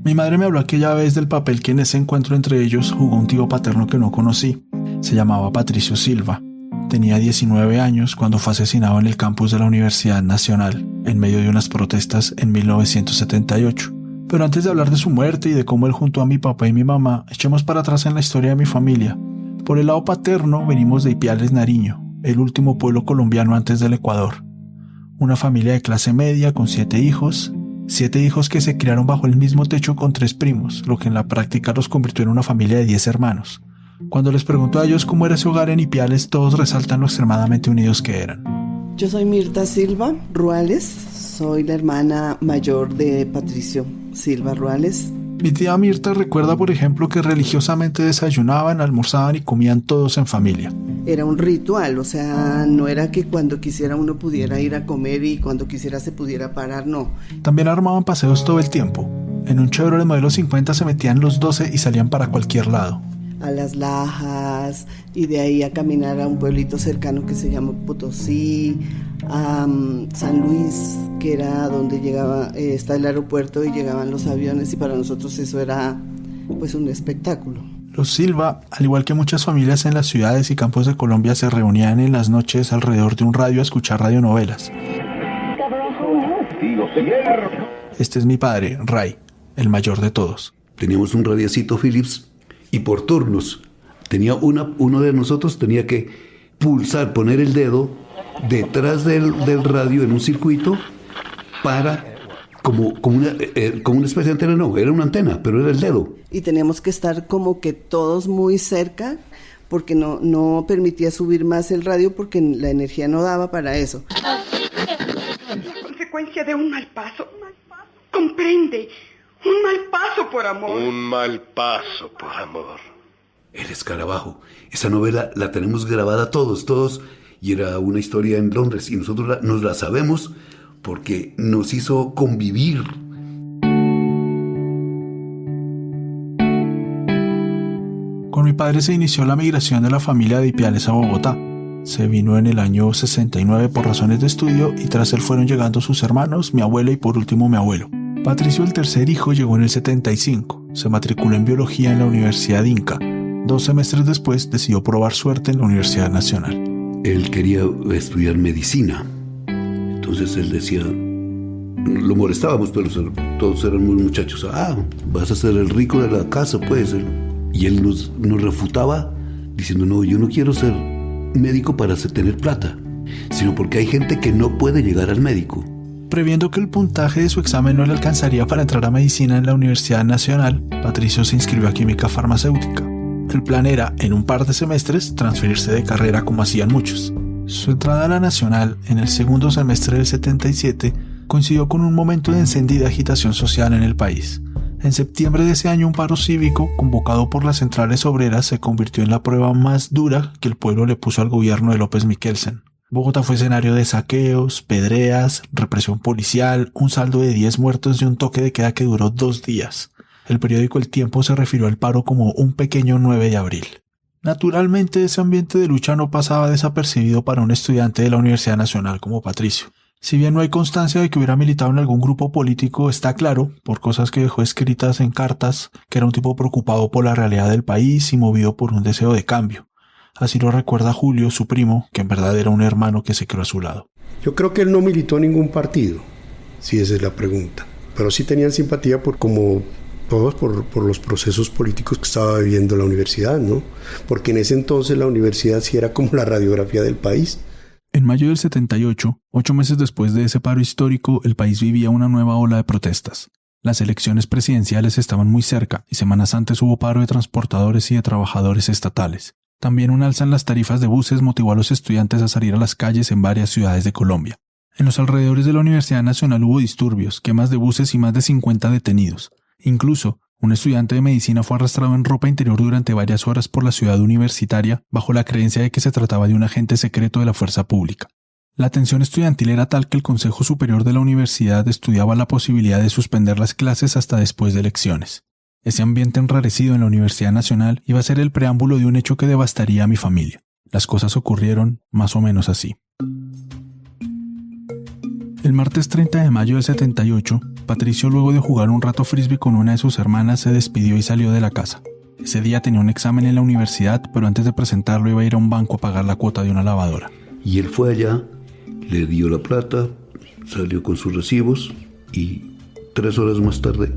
Mi madre me habló aquella vez del papel que en ese encuentro entre ellos jugó un tío paterno que no conocí. Se llamaba Patricio Silva. Tenía 19 años cuando fue asesinado en el campus de la Universidad Nacional, en medio de unas protestas en 1978. Pero antes de hablar de su muerte y de cómo él juntó a mi papá y mi mamá, echemos para atrás en la historia de mi familia. Por el lado paterno venimos de Ipiales, Nariño, el último pueblo colombiano antes del Ecuador. Una familia de clase media con 7 hijos. 7 hijos que se criaron bajo el mismo techo con 3 primos, lo que en la práctica los convirtió en una familia de 10 hermanos. Cuando les pregunto a ellos cómo era ese hogar en Ipiales, todos resaltan lo extremadamente unidos que eran. Yo soy Mirta Silva Ruales, soy la hermana mayor de Patricio Silva Ruales. Mi tía Mirta recuerda, por ejemplo, que religiosamente desayunaban, almorzaban y comían todos en familia. Era un ritual, o sea, no era que cuando quisiera uno pudiera ir a comer y cuando quisiera se pudiera parar, no. También armaban paseos todo el tiempo. En un Chevrolet modelo 50 se metían los 12 y salían para cualquier lado. A Las Lajas y de ahí a caminar a un pueblito cercano que se llama Potosí, a San Luis, que era donde llegaba, está el aeropuerto y llegaban los aviones y para nosotros eso era pues un espectáculo. Los Silva, al igual que muchas familias en las ciudades y campos de Colombia, se reunían en las noches alrededor de un radio a escuchar radionovelas. Este es mi padre, Ray, el mayor de todos. Teníamos un radiacito Philips y por turnos. Uno de nosotros tenía que pulsar, poner el dedo detrás del radio en un circuito para... Como una especie de antena, no, era una antena, pero era el dedo. Y teníamos que estar como que todos muy cerca, porque no permitía subir más el radio, porque la energía no daba para eso. Consecuencia de un mal paso. Comprende, un mal paso por amor. Un mal paso por amor. El escarabajo. Esa novela la tenemos grabada todos, y era una historia en Londres, y nosotros nos la sabemos porque nos hizo convivir. Con mi padre se inició la migración de la familia de Ipiales a Bogotá. Se vino en el año 69 por razones de estudio y tras él fueron llegando sus hermanos, mi abuela y por último mi abuelo. Patricio, el tercer hijo, llegó en el 75. Se matriculó en biología en la Universidad Inca. 2 semestres después decidió probar suerte en la Universidad Nacional. Él quería estudiar medicina. Entonces él decía, lo molestábamos, pero todos eran muy muchachos. Vas a ser el rico de la casa, pues. Y él nos refutaba diciendo, no, yo no quiero ser médico para tener plata, sino porque hay gente que no puede llegar al médico. Previendo que el puntaje de su examen no le alcanzaría para entrar a medicina en la Universidad Nacional, Patricio se inscribió a química farmacéutica. El plan era, en un par de semestres, transferirse de carrera como hacían muchos. Su entrada a la Nacional en el segundo semestre del 77 coincidió con un momento de encendida agitación social en el país. En septiembre de ese año un paro cívico convocado por las centrales obreras se convirtió en la prueba más dura que el pueblo le puso al gobierno de López Miquelsen. Bogotá fue escenario de saqueos, pedreas, represión policial, un saldo de 10 muertos y un toque de queda que duró 2 días. El periódico El Tiempo se refirió al paro como un pequeño 9 de abril. Naturalmente, ese ambiente de lucha no pasaba desapercibido para un estudiante de la Universidad Nacional como Patricio. Si bien no hay constancia de que hubiera militado en algún grupo político, está claro, por cosas que dejó escritas en cartas, que era un tipo preocupado por la realidad del país y movido por un deseo de cambio. Así lo recuerda Julio, su primo, que en verdad era un hermano que se quedó a su lado. Yo creo que él no militó en ningún partido, si esa es la pregunta. Pero sí tenían simpatía como todos por los procesos políticos que estaba viviendo la universidad, ¿no? Porque en ese entonces la universidad sí era como la radiografía del país. En mayo del 78, 8 meses después de ese paro histórico, el país vivía una nueva ola de protestas. Las elecciones presidenciales estaban muy cerca y semanas antes hubo paro de transportadores y de trabajadores estatales. También un alza en las tarifas de buses motivó a los estudiantes a salir a las calles en varias ciudades de Colombia. En los alrededores de la Universidad Nacional hubo disturbios, quemas de buses y más de 50 detenidos. Incluso, un estudiante de medicina fue arrastrado en ropa interior durante varias horas por la ciudad universitaria bajo la creencia de que se trataba de un agente secreto de la fuerza pública. La tensión estudiantil era tal que el Consejo Superior de la Universidad estudiaba la posibilidad de suspender las clases hasta después de elecciones. Ese ambiente enrarecido en la Universidad Nacional iba a ser el preámbulo de un hecho que devastaría a mi familia. Las cosas ocurrieron más o menos así. El martes 30 de mayo del 78, Patricio, luego de jugar un rato frisbee con una de sus hermanas, se despidió y salió de la casa. Ese día tenía un examen en la universidad, pero antes de presentarlo iba a ir a un banco a pagar la cuota de una lavadora. Y él fue allá, le dio la plata, salió con sus recibos y 3 horas más tarde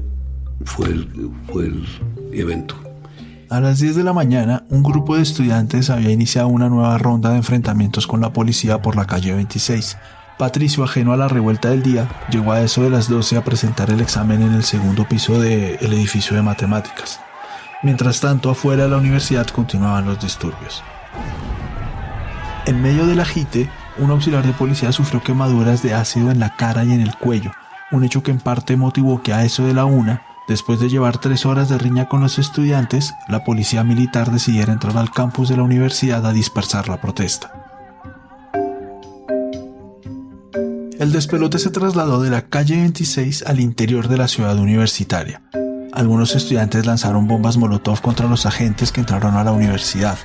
fue el evento. A las 10 de la mañana, un grupo de estudiantes había iniciado una nueva ronda de enfrentamientos con la policía por la calle 26. Patricio, ajeno a la revuelta del día, llegó a eso de las 12 a presentar el examen en el segundo piso del edificio de matemáticas. Mientras tanto, afuera de la universidad continuaban los disturbios. En medio del agite, un auxiliar de policía sufrió quemaduras de ácido en la cara y en el cuello, un hecho que en parte motivó que a eso de la 1, después de llevar 3 horas de riña con los estudiantes, la policía militar decidiera entrar al campus de la universidad a dispersar la protesta. El despelote se trasladó de la calle 26 al interior de la ciudad universitaria. Algunos estudiantes lanzaron bombas molotov contra los agentes que entraron a la universidad.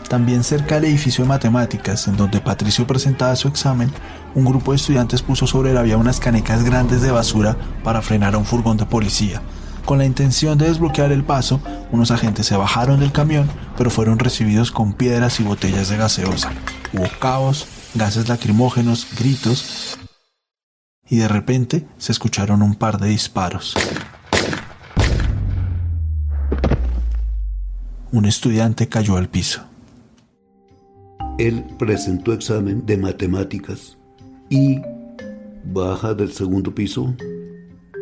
También cerca del edificio de matemáticas, en donde Patricio presentaba su examen, un grupo de estudiantes puso sobre la vía unas canecas grandes de basura para frenar a un furgón de policía. Con la intención de desbloquear el paso, unos agentes se bajaron del camión, pero fueron recibidos con piedras y botellas de gaseosa. Hubo caos, gases lacrimógenos, gritos, y de repente se escucharon un par de disparos. Un estudiante cayó al piso. Él presentó examen de matemáticas y baja del segundo piso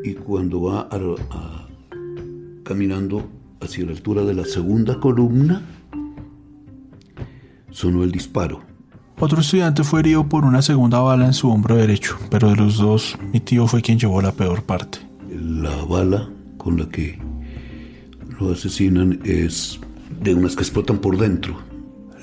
y cuando va caminando hacia la altura de la segunda columna, sonó el disparo. Otro estudiante fue herido por una segunda bala en su hombro derecho, pero de los dos, mi tío fue quien llevó la peor parte. La bala con la que lo asesinan es de unas que explotan por dentro.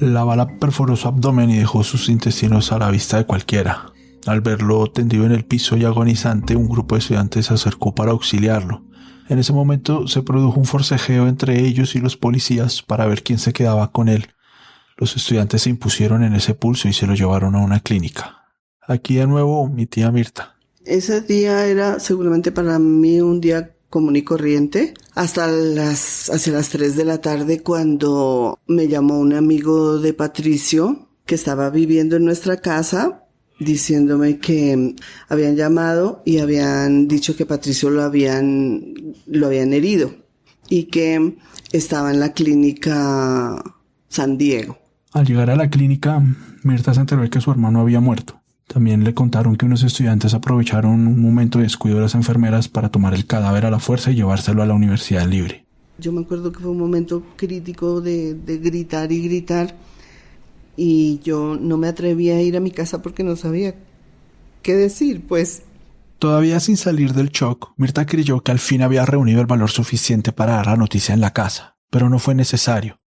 La bala perforó su abdomen y dejó sus intestinos a la vista de cualquiera. Al verlo tendido en el piso y agonizante, un grupo de estudiantes se acercó para auxiliarlo. En ese momento se produjo un forcejeo entre ellos y los policías para ver quién se quedaba con él. Los estudiantes se impusieron en ese pulso y se lo llevaron a una clínica. Aquí de nuevo mi tía Mirta. Ese día era seguramente para mí un día común y corriente, hacia las 3 de la tarde, cuando me llamó un amigo de Patricio que estaba viviendo en nuestra casa, diciéndome que habían llamado y habían dicho que Patricio lo habían herido y que estaba en la clínica San Diego. Al llegar a la clínica, Mirta se enteró de que su hermano había muerto. También le contaron que unos estudiantes aprovecharon un momento de descuido de las enfermeras para tomar el cadáver a la fuerza y llevárselo a la Universidad Libre. Yo me acuerdo que fue un momento crítico de gritar y gritar, y yo no me atrevía a ir a mi casa porque no sabía qué decir, pues. Todavía sin salir del shock, Mirta creyó que al fin había reunido el valor suficiente para dar la noticia en la casa, pero no fue necesario.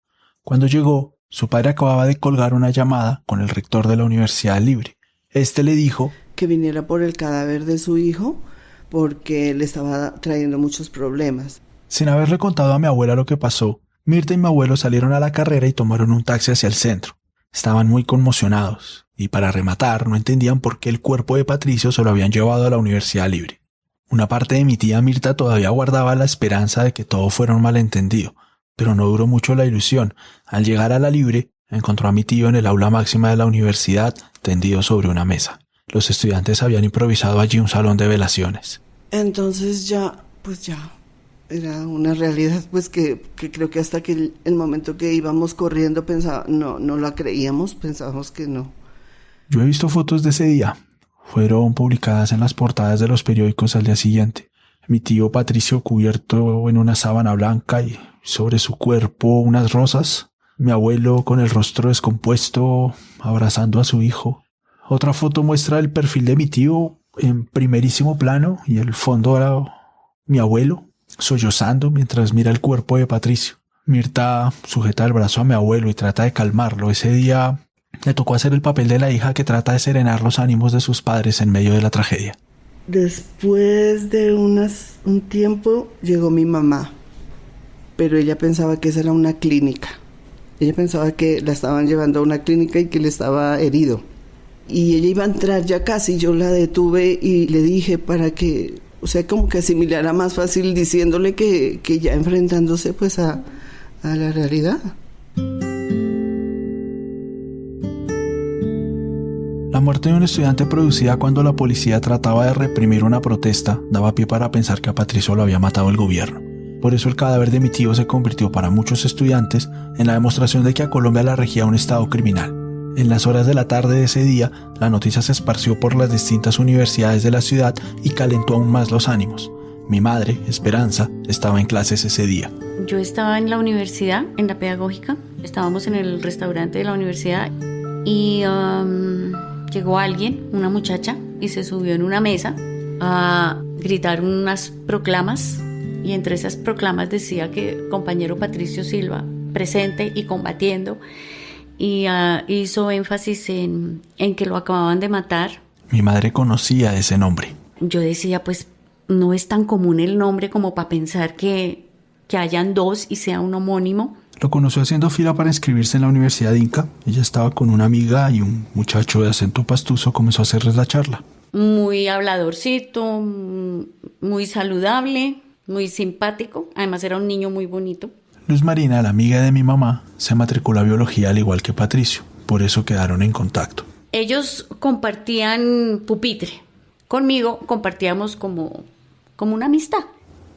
Cuando llegó, su padre acababa de colgar una llamada con el rector de la Universidad Libre. Este le dijo que viniera por el cadáver de su hijo porque le estaba trayendo muchos problemas. Sin haberle contado a mi abuela lo que pasó, Mirta y mi abuelo salieron a la carrera y tomaron un taxi hacia el centro. Estaban muy conmocionados y, para rematar, no entendían por qué el cuerpo de Patricio se lo habían llevado a la Universidad Libre. Una parte de mi tía Mirta todavía guardaba la esperanza de que todo fuera un malentendido, pero no duró mucho la ilusión. Al llegar a la Libre, encontró a mi tío en el aula máxima de la universidad, tendido sobre una mesa. Los estudiantes habían improvisado allí un salón de velaciones. Entonces ya era una realidad, pues que creo que hasta que el momento que íbamos corriendo no la creíamos, pensábamos que no. Yo he visto fotos de ese día. Fueron publicadas en las portadas de los periódicos al día siguiente. Mi tío Patricio cubierto en una sábana blanca y sobre su cuerpo unas rosas. Mi abuelo con el rostro descompuesto abrazando a su hijo. Otra foto muestra el perfil de mi tío en primerísimo plano y el fondo era mi abuelo sollozando mientras mira el cuerpo de Patricio. Mirta sujeta el brazo a mi abuelo y trata de calmarlo. Ese día le tocó hacer el papel de la hija que trata de serenar los ánimos de sus padres en medio de la tragedia. Después de un tiempo llegó mi mamá, pero ella pensaba que esa era una clínica. Ella pensaba que la estaban llevando a una clínica y que él estaba herido. Y ella iba a entrar ya casi, yo la detuve y le dije para que, como que asimilara más fácil diciéndole que ya enfrentándose pues a la realidad. La muerte de un estudiante producida cuando la policía trataba de reprimir una protesta daba pie para pensar que a Patricio lo había matado el gobierno. Por eso el cadáver de mi tío se convirtió para muchos estudiantes en la demostración de que a Colombia la regía un estado criminal. En las horas de la tarde de ese día, la noticia se esparció por las distintas universidades de la ciudad y calentó aún más los ánimos. Mi madre, Esperanza, estaba en clases ese día. Yo estaba en la universidad, en la pedagógica. Estábamos en el restaurante de la universidad y llegó alguien, una muchacha, y se subió en una mesa a gritar unas proclamas. Y entre esas proclamas decía que compañero Patricio Silva, presente y combatiendo. Y hizo énfasis en que lo acababan de matar. Mi madre conocía ese nombre. Yo decía, pues no es tan común el nombre como para pensar que hayan dos y sea un homónimo. Lo conoció haciendo fila para inscribirse en la Universidad Inca. Ella estaba con una amiga y un muchacho de acento pastuso comenzó a hacerles la charla. Muy habladorcito, muy saludable, muy simpático. Además era un niño muy bonito. Luz Marina, la amiga de mi mamá, se matriculó a biología al igual que Patricio. Por eso quedaron en contacto. Ellos compartían pupitre. Conmigo compartíamos como una amistad.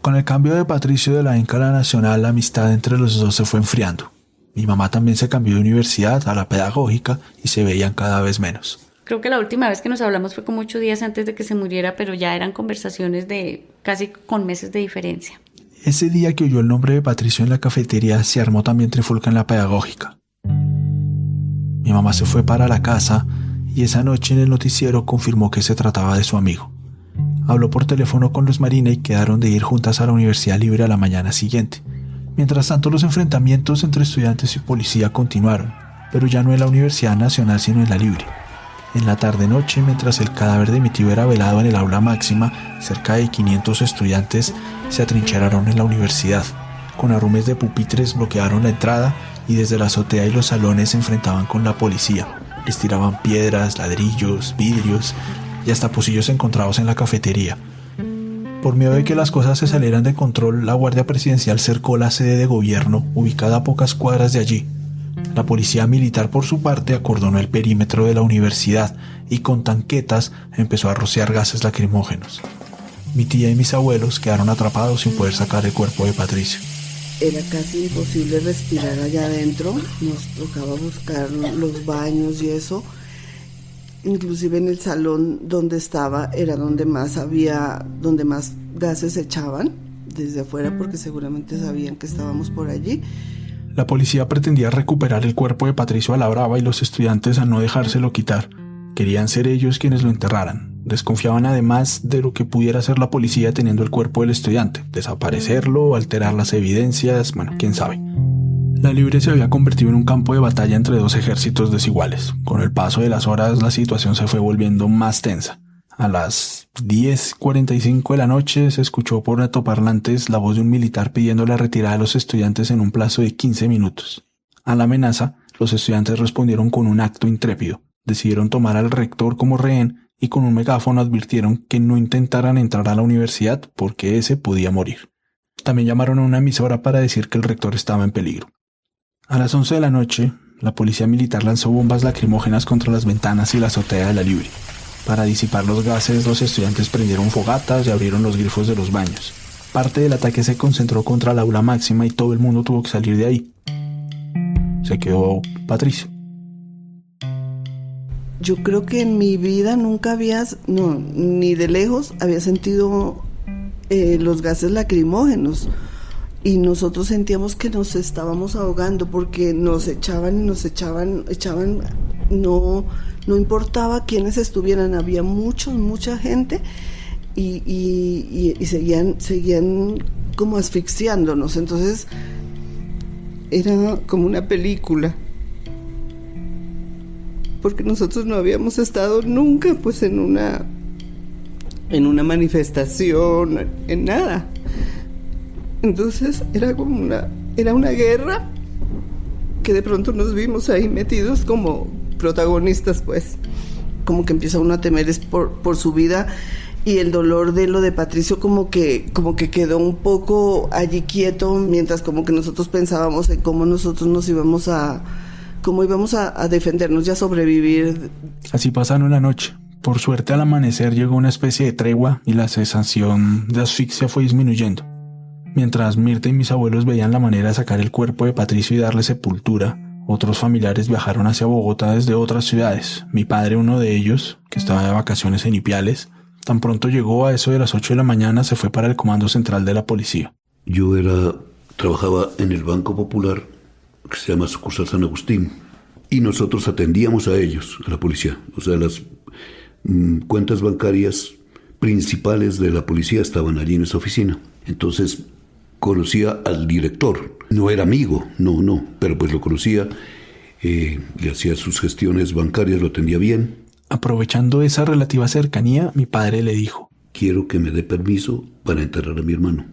Con el cambio de Patricio de la Inca a la Nacional, la amistad entre los dos se fue enfriando. Mi mamá también se cambió de universidad a la pedagógica y se veían cada vez menos. Creo que la última vez que nos hablamos fue como 8 días antes de que se muriera, pero ya eran conversaciones de casi con meses de diferencia. Ese día que oyó el nombre de Patricio en la cafetería, se armó también trifulca en la pedagógica. Mi mamá se fue para la casa y esa noche en el noticiero confirmó que se trataba de su amigo. Habló por teléfono con Luz Marina y quedaron de ir juntas a la Universidad Libre a la mañana siguiente. Mientras tanto, los enfrentamientos entre estudiantes y policía continuaron, pero ya no en la Universidad Nacional sino en la Libre. En la tarde-noche, mientras el cadáver de mi tío era velado en el aula máxima, cerca de 500 estudiantes se atrincheraron en la universidad. Con arrumes de pupitres bloquearon la entrada y desde la azotea y los salones se enfrentaban con la policía. Les tiraban piedras, ladrillos, vidrios y hasta pocillos encontrados en la cafetería. Por miedo de que las cosas se salieran de control, la Guardia Presidencial cercó la sede de gobierno, ubicada a pocas cuadras de allí. La policía militar, por su parte, acordonó el perímetro de la universidad y con tanquetas empezó a rociar gases lacrimógenos. Mi tía y mis abuelos quedaron atrapados sin poder sacar el cuerpo de Patricio. Era casi imposible respirar allá adentro. Nos tocaba buscar los baños y eso. Inclusive en el salón donde estaba era donde más gases echaban desde afuera, porque seguramente sabían que estábamos por allí. La policía pretendía recuperar el cuerpo de Patricio a la brava y los estudiantes a no dejárselo quitar. Querían ser ellos quienes lo enterraran. Desconfiaban además de lo que pudiera hacer la policía teniendo el cuerpo del estudiante. Desaparecerlo, alterar las evidencias, quién sabe. La Libre se había convertido en un campo de batalla entre dos ejércitos desiguales. Con el paso de las horas la situación se fue volviendo más tensa. A las 10:45 de la noche se escuchó por altoparlantes la voz de un militar pidiendo la retirada de los estudiantes en un plazo de 15 minutos. A la amenaza, los estudiantes respondieron con un acto intrépido. Decidieron tomar al rector como rehén y con un megáfono advirtieron que no intentaran entrar a la universidad porque ese podía morir. También llamaron a una emisora para decir que el rector estaba en peligro. A las 11 de la noche, la policía militar lanzó bombas lacrimógenas contra las ventanas y la azotea de la Libre. Para disipar los gases, los estudiantes prendieron fogatas y abrieron los grifos de los baños. Parte del ataque se concentró contra el aula máxima y todo el mundo tuvo que salir de ahí. Se quedó Patricio. Yo creo que en mi vida nunca ni de lejos había sentido los gases lacrimógenos. Y nosotros sentíamos que nos estábamos ahogando porque nos echaban, no importaba quiénes estuvieran, había mucha gente y seguían como asfixiándonos. Entonces era como una película, porque nosotros no habíamos estado nunca pues en una manifestación, en nada. Entonces era una guerra que de pronto nos vimos ahí metidos como protagonistas, pues. Como que empieza uno a temer es por su vida, y el dolor de lo de Patricio como que quedó un poco allí quieto, mientras como que nosotros pensábamos en cómo nosotros íbamos a defendernos y a sobrevivir. Así pasaron la noche. Por suerte, al amanecer llegó una especie de tregua y la sensación de asfixia fue disminuyendo. Mientras Mirta y mis abuelos veían la manera de sacar el cuerpo de Patricio y darle sepultura, otros familiares viajaron hacia Bogotá desde otras ciudades. Mi padre, uno de ellos, que estaba de vacaciones en Ipiales, tan pronto llegó a eso de las 8 de la mañana, se fue para el comando central de la policía. Yo trabajaba en el Banco Popular, que se llama Sucursal San Agustín, y nosotros atendíamos a ellos, a la policía. O sea, las cuentas bancarias principales de la policía estaban allí en esa oficina. Entonces conocía al director, no era amigo, no, pero pues lo conocía, le hacía sus gestiones bancarias, lo atendía bien. Aprovechando esa relativa cercanía, mi padre le dijo: quiero que me dé permiso para enterrar a mi hermano.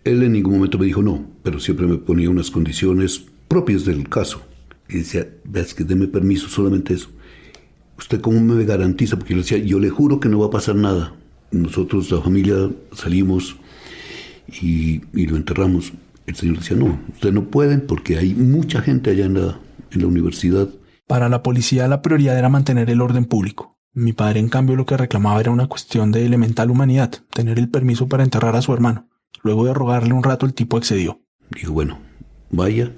Él en ningún momento me dijo no, pero siempre me ponía unas condiciones propias del caso. Y decía, ves que deme permiso, solamente eso. ¿Usted cómo me garantiza? Porque yo le decía, yo le juro que no va a pasar nada. Nosotros, la familia, salimos y lo enterramos. El señor decía, no, ustedes no pueden porque hay mucha gente allá en la universidad. Para la policía la prioridad era mantener el orden público. Mi padre, en cambio, lo que reclamaba era una cuestión de elemental humanidad, tener el permiso para enterrar a su hermano. Luego de rogarle un rato, el tipo accedió. Dijo, bueno, vaya,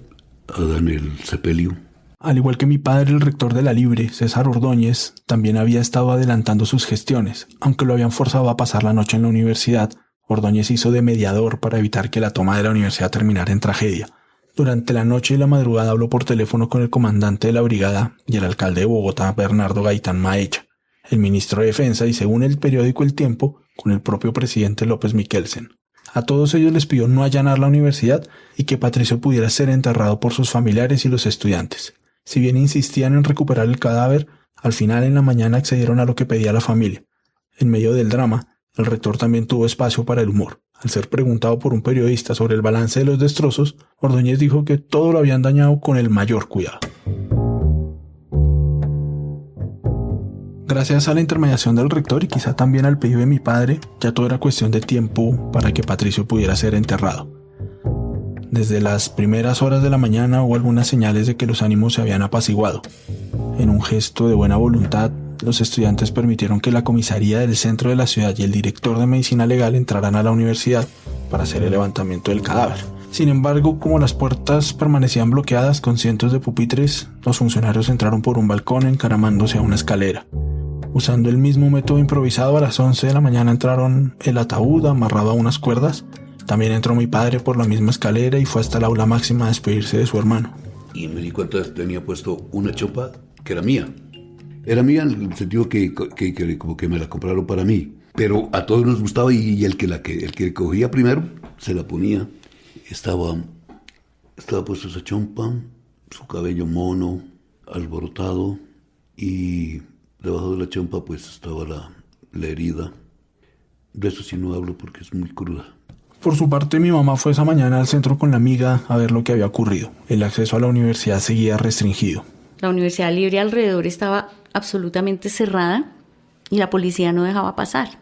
hagan el sepelio. Al igual que mi padre, el rector de la Libre, César Ordóñez, también había estado adelantando sus gestiones. Aunque lo habían forzado a pasar la noche en la universidad, Ordóñez hizo de mediador para evitar que la toma de la universidad terminara en tragedia. Durante la noche y la madrugada habló por teléfono con el comandante de la brigada y el alcalde de Bogotá, Bernardo Gaitán Maecha, el ministro de Defensa y, según el periódico El Tiempo, con el propio presidente López Miquelsen. A todos ellos les pidió no allanar la universidad y que Patricio pudiera ser enterrado por sus familiares y los estudiantes. Si bien insistían en recuperar el cadáver, al final en la mañana accedieron a lo que pedía la familia. En medio del drama, el rector también tuvo espacio para el humor. Al ser preguntado por un periodista sobre el balance de los destrozos, Ordóñez dijo que todo lo habían dañado con el mayor cuidado. Gracias a la intermediación del rector y quizá también al pedido de mi padre, ya todo era cuestión de tiempo para que Patricio pudiera ser enterrado. Desde las primeras horas de la mañana hubo algunas señales de que los ánimos se habían apaciguado. En un gesto de buena voluntad, los estudiantes permitieron que la comisaría del centro de la ciudad y el director de medicina legal entraran a la universidad para hacer el levantamiento del cadáver. Sin embargo, como las puertas permanecían bloqueadas con cientos de pupitres, los funcionarios entraron por un balcón encaramándose a una escalera. Usando el mismo método improvisado, a las 11 de la mañana entraron el ataúd amarrado a unas cuerdas. También entró mi padre por la misma escalera y fue hasta el aula máxima a despedirse de su hermano. Y me di cuenta que tenía puesto una chompa que era mía. Era mía en el sentido que como que me la compraron para mí. Pero a todos nos gustaba y el que cogía primero se la ponía. Estaba puesto esa chompa, su cabello mono, alborotado, y debajo de la chompa pues estaba la herida. De eso sí no hablo porque es muy cruda. Por su parte, mi mamá fue esa mañana al centro con la amiga a ver lo que había ocurrido. El acceso a la universidad seguía restringido. La Universidad Libre alrededor estaba absolutamente cerrada y la policía no dejaba pasar.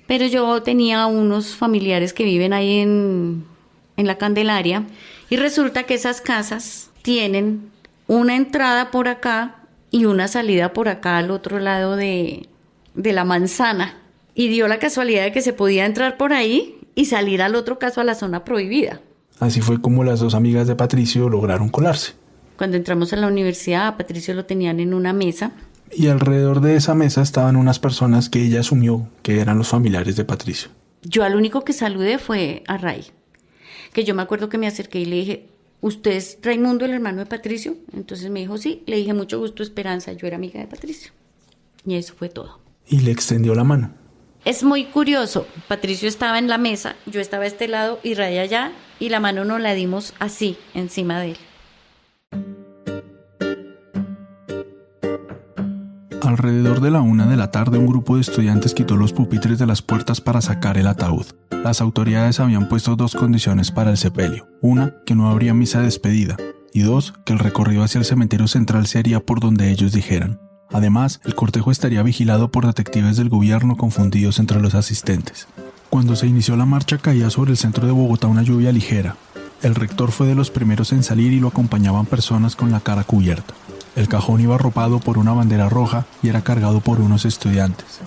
Pero yo tenía unos familiares que viven ahí en la Candelaria y resulta que esas casas tienen una entrada por acá y una salida por acá al otro lado de la manzana. Y dio la casualidad de que se podía entrar por ahí y salir al otro caso a la zona prohibida. Así fue como las dos amigas de Patricio lograron colarse. Cuando entramos a la universidad, a Patricio lo tenían en una mesa. Y alrededor de esa mesa estaban unas personas que ella asumió que eran los familiares de Patricio. Yo al único que saludé fue a Ray, que yo me acuerdo que me acerqué y le dije, ¿usted es Raimundo, el hermano de Patricio? Entonces me dijo, sí. Le dije, mucho gusto, Esperanza, yo era amiga de Patricio. Y eso fue todo. Y le extendió la mano. Es muy curioso, Patricio estaba en la mesa, yo estaba a este lado y Ray allá, y la mano nos la dimos así, encima de él. Alrededor de la 1 de la tarde, un grupo de estudiantes quitó los pupitres de las puertas para sacar el ataúd. Las autoridades habían puesto 2 condiciones para el sepelio. 1, que no habría misa de despedida. Y 2, que el recorrido hacia el cementerio central se haría por donde ellos dijeran. Además, el cortejo estaría vigilado por detectives del gobierno confundidos entre los asistentes. Cuando se inició la marcha caía sobre el centro de Bogotá una lluvia ligera. El rector fue de los primeros en salir y lo acompañaban personas con la cara cubierta. El cajón iba arropado por una bandera roja y era cargado por unos estudiantes.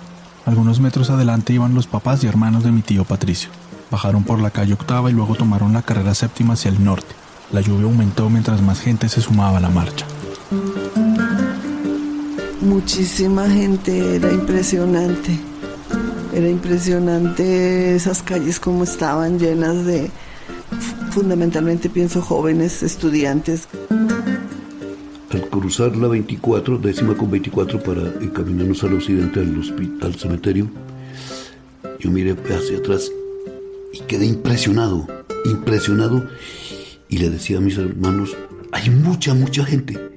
Algunos metros adelante iban los papás y hermanos de mi tío Patricio. Bajaron por la calle Octava y luego tomaron la carrera séptima hacia el norte. La lluvia aumentó mientras más gente se sumaba a la marcha. Muchísima gente, era impresionante. Era impresionante esas calles como estaban llenas de, fundamentalmente pienso, jóvenes estudiantes. Al cruzar la 24, 10ª con 24 para encaminarnos al occidente, al cementerio, yo miré hacia atrás y quedé impresionado, y le decía a mis hermanos, hay mucha gente.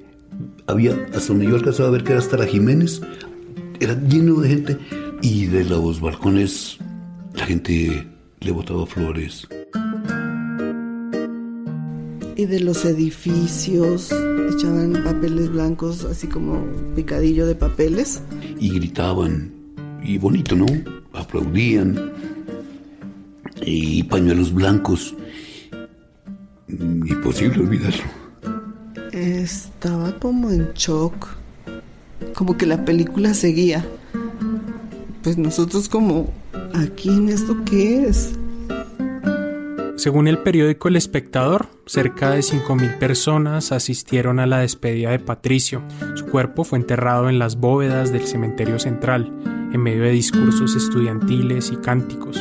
Había, hasta donde yo alcanzaba a ver que era hasta la Jiménez, era lleno de gente, y de los balcones la gente le botaba flores. Y de los edificios echaban papeles blancos, así como picadillo de papeles. Y gritaban, y bonito, ¿no? Aplaudían, y pañuelos blancos. Imposible olvidarlo. Estaba como en shock, como que la película seguía. Pues nosotros como, ¿aquí en esto qué es? Según el periódico El Espectador, cerca de 5.000 personas asistieron a la despedida de Patricio. Su cuerpo fue enterrado en las bóvedas del cementerio central, en medio de discursos estudiantiles y cánticos.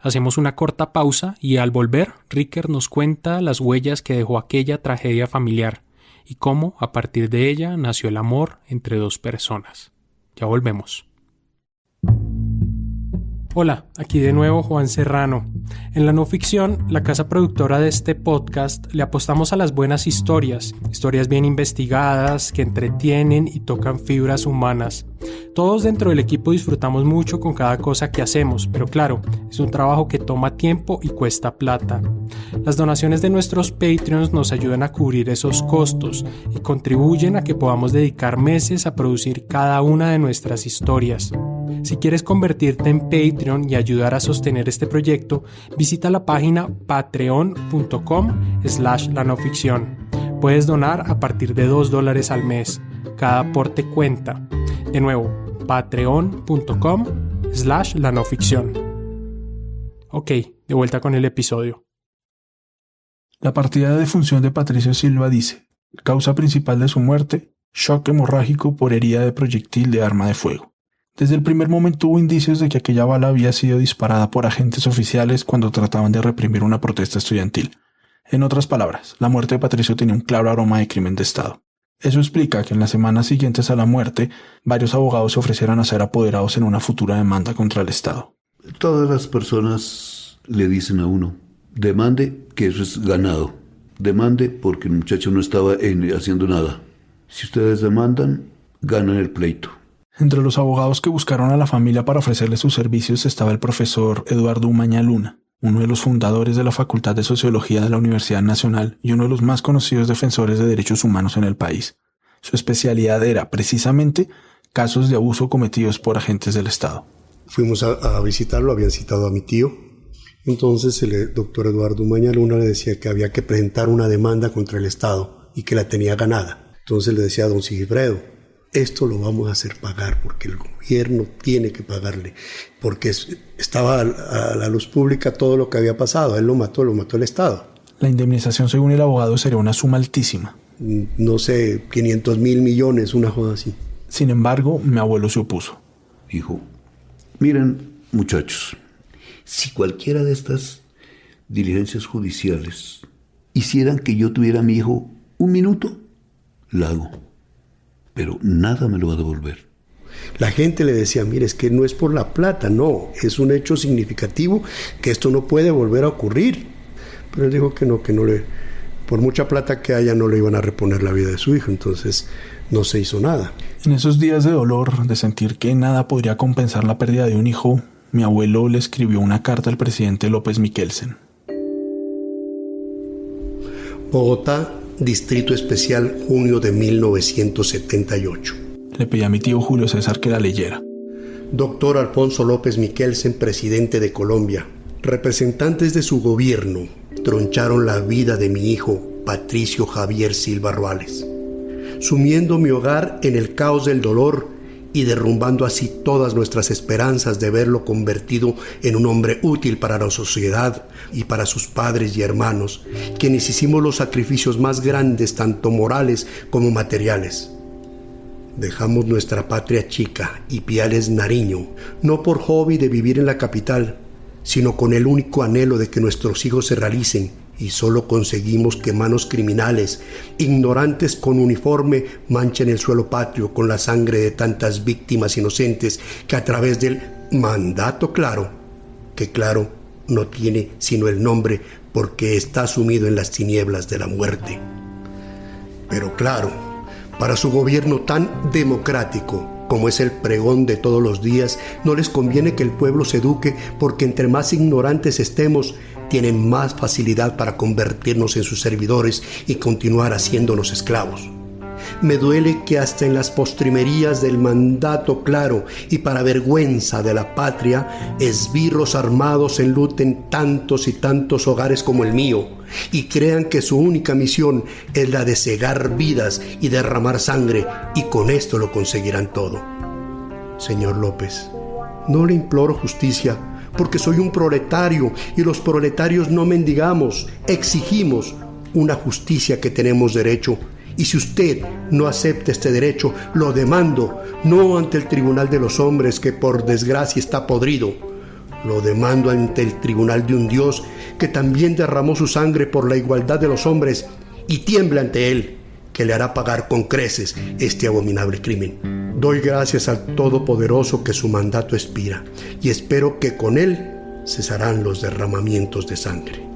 Hacemos una corta pausa y al volver, Ricker nos cuenta las huellas que dejó aquella tragedia familiar y cómo, a partir de ella, nació el amor entre 2 personas. Ya volvemos. Hola, aquí de nuevo Juan Serrano. En La No Ficción, la casa productora de este podcast, le apostamos a las buenas historias bien investigadas, que entretienen y tocan fibras humanas. Todos dentro del equipo disfrutamos mucho con cada cosa que hacemos, pero claro, es un trabajo que toma tiempo y cuesta plata. Las donaciones de nuestros Patreons nos ayudan a cubrir esos costos y contribuyen a que podamos dedicar meses a producir cada una de nuestras historias. Si quieres convertirte en Patreon y ayudar a sostener este proyecto, visita la página patreon.com/lanoficción. Puedes donar a partir de $2 al mes. Cada aporte cuenta. De nuevo, patreon.com/lanoficción. Ok, de vuelta con el episodio. La partida de defunción de Patricio Silva dice: causa principal de su muerte, shock hemorrágico por herida de proyectil de arma de fuego. Desde el primer momento hubo indicios de que aquella bala había sido disparada por agentes oficiales cuando trataban de reprimir una protesta estudiantil. En otras palabras, la muerte de Patricio tenía un claro aroma de crimen de Estado. Eso explica que en las semanas siguientes a la muerte, varios abogados se ofrecieran a ser apoderados en una futura demanda contra el Estado. Todas las personas le dicen a uno, demande que eso es ganado. Demande porque el muchacho no estaba haciendo nada. Si ustedes demandan, ganan el pleito. Entre los abogados que buscaron a la familia para ofrecerle sus servicios estaba el profesor Eduardo Umaña Luna, uno de los fundadores de la Facultad de Sociología de la Universidad Nacional y uno de los más conocidos defensores de derechos humanos en el país. Su especialidad era, precisamente, casos de abuso cometidos por agentes del Estado. Fuimos a visitarlo, habían citado a mi tío. Entonces el doctor Eduardo Umaña Luna le decía que había que presentar una demanda contra el Estado y que la tenía ganada. Entonces le decía a don Sigifredo, esto lo vamos a hacer pagar porque el gobierno tiene que pagarle, porque estaba a la luz pública todo lo que había pasado, él lo mató el Estado. La indemnización, según el abogado, sería una suma altísima. No sé, 500.000 millones, una joda así. Sin embargo, mi abuelo se opuso. Dijo, miren, muchachos, si cualquiera de estas diligencias judiciales hicieran que yo tuviera a mi hijo 1 minuto, la hago. Pero nada me lo va a devolver. La gente le decía, mire, es que no es por la plata, no, es un hecho significativo que esto no puede volver a ocurrir. Pero él dijo que no por mucha plata que haya no le iban a reponer la vida de su hijo, entonces no se hizo nada. En esos días de dolor, de sentir que nada podría compensar la pérdida de un hijo, mi abuelo le escribió una carta al presidente López Miquelsen. Bogotá, Distrito Especial, junio de 1978. Le pedí a mi tío Julio César que la leyera. Doctor Alfonso López Miquelsen, presidente de Colombia. Representantes de su gobierno troncharon la vida de mi hijo, Patricio Javier Silva Ruales, sumiendo mi hogar en el caos del dolor y derrumbando así todas nuestras esperanzas de verlo convertido en un hombre útil para la sociedad y para sus padres y hermanos, quienes hicimos los sacrificios más grandes, tanto morales como materiales. Dejamos nuestra patria chica, Ipiales, Nariño, no por hobby de vivir en la capital, sino con el único anhelo de que nuestros hijos se realicen, y solo conseguimos que manos criminales, ignorantes con uniforme, manchen el suelo patrio con la sangre de tantas víctimas inocentes que a través del mandato claro, que claro no tiene sino el nombre porque está sumido en las tinieblas de la muerte. Pero claro, para su gobierno tan democrático como es el pregón de todos los días, no les conviene que el pueblo se eduque porque entre más ignorantes estemos, tienen más facilidad para convertirnos en sus servidores y continuar haciéndonos esclavos. Me duele que hasta en las postrimerías del mandato claro y para vergüenza de la patria, esbirros armados enluten tantos y tantos hogares como el mío y crean que su única misión es la de cegar vidas y derramar sangre y con esto lo conseguirán todo. Señor López, no le imploro justicia porque soy un proletario y los proletarios no mendigamos, exigimos una justicia que tenemos derecho. Y si usted no acepta este derecho, lo demando, no ante el Tribunal de los Hombres, que por desgracia está podrido. Lo demando ante el tribunal de un Dios que también derramó su sangre por la igualdad de los hombres y tiembla ante él, que le hará pagar con creces este abominable crimen. Doy gracias al Todopoderoso que su mandato expira y espero que con él cesarán los derramamientos de sangre.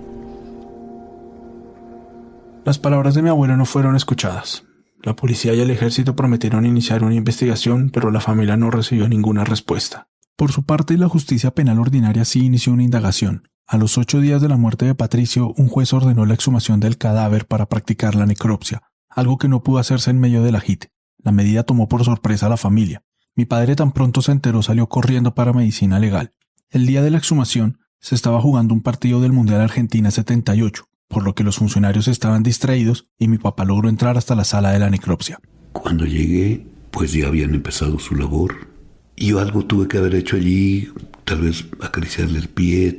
Las palabras de mi abuelo no fueron escuchadas. La policía y el ejército prometieron iniciar una investigación, pero la familia no recibió ninguna respuesta. Por su parte, la justicia penal ordinaria sí inició una indagación. A los 8 días de la muerte de Patricio, un juez ordenó la exhumación del cadáver para practicar la necropsia, algo que no pudo hacerse en medio del agite. La medida tomó por sorpresa a la familia. Mi padre tan pronto se enteró salió corriendo para medicina legal. El día de la exhumación se estaba jugando un partido del Mundial Argentina 78, por lo que los funcionarios estaban distraídos y mi papá logró entrar hasta la sala de la necropsia. Cuando llegué, pues ya habían empezado su labor. Y yo algo tuve que haber hecho allí, tal vez acariciarle el pie,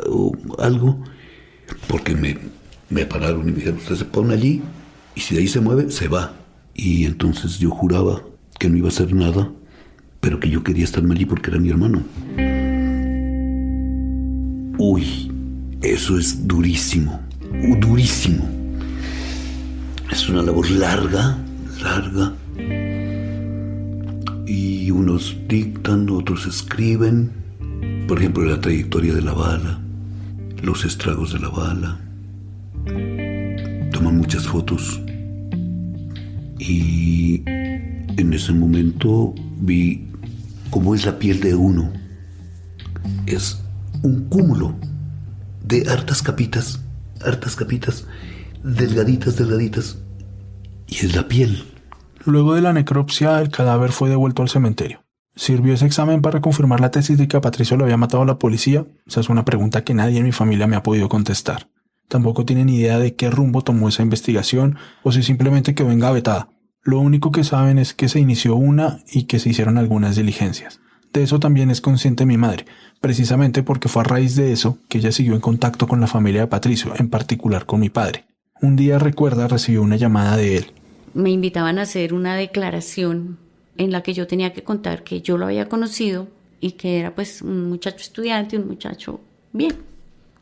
o algo, porque me pararon y me dijeron, usted se pone allí y si de ahí se mueve, se va. Y entonces yo juraba que no iba a hacer nada, pero que yo quería estarme allí porque era mi hermano. Uy, eso es durísimo, durísimo. Es una labor larga. Y unos dictan, otros escriben. Por ejemplo, la trayectoria de la bala, los estragos de la bala. Toman muchas fotos. Y en ese momento vi cómo es la piel de uno. Es un cúmulo de hartas capitas, delgaditas, y es la piel. Luego de la necropsia, el cadáver fue devuelto al cementerio. ¿Sirvió ese examen para confirmar la tesis de que a Patricio lo había matado la policía? Esa es una pregunta que nadie en mi familia me ha podido contestar. Tampoco tienen idea de qué rumbo tomó esa investigación o si simplemente quedó engavetada. Lo único que saben es que se inició una y que se hicieron algunas diligencias. De eso también es consciente mi madre, precisamente porque fue a raíz de eso que ella siguió en contacto con la familia de Patricio, en particular con mi padre. Un día, recuerda, recibió una llamada de él. Me invitaban a hacer una declaración en la que yo tenía que contar que yo lo había conocido y que era pues un muchacho estudiante, un muchacho bien,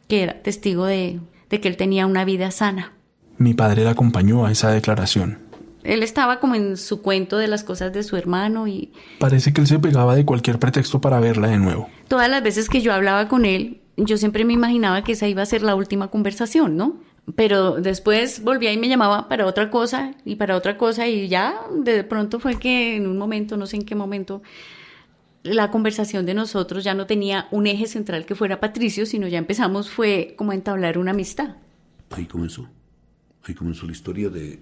que era testigo de que él tenía una vida sana. Mi padre la acompañó a esa declaración. Él estaba como en su cuento de las cosas de su hermano y... Parece que él se pegaba de cualquier pretexto para verla de nuevo. Todas las veces que yo hablaba con él, yo siempre me imaginaba que esa iba a ser la última conversación, ¿no? Pero después volvía y me llamaba para otra cosa y ya de pronto fue que en un momento, no sé en qué momento, la conversación de nosotros ya no tenía un eje central que fuera Patricio, sino ya empezamos fue como a entablar una amistad. Ahí comenzó la historia de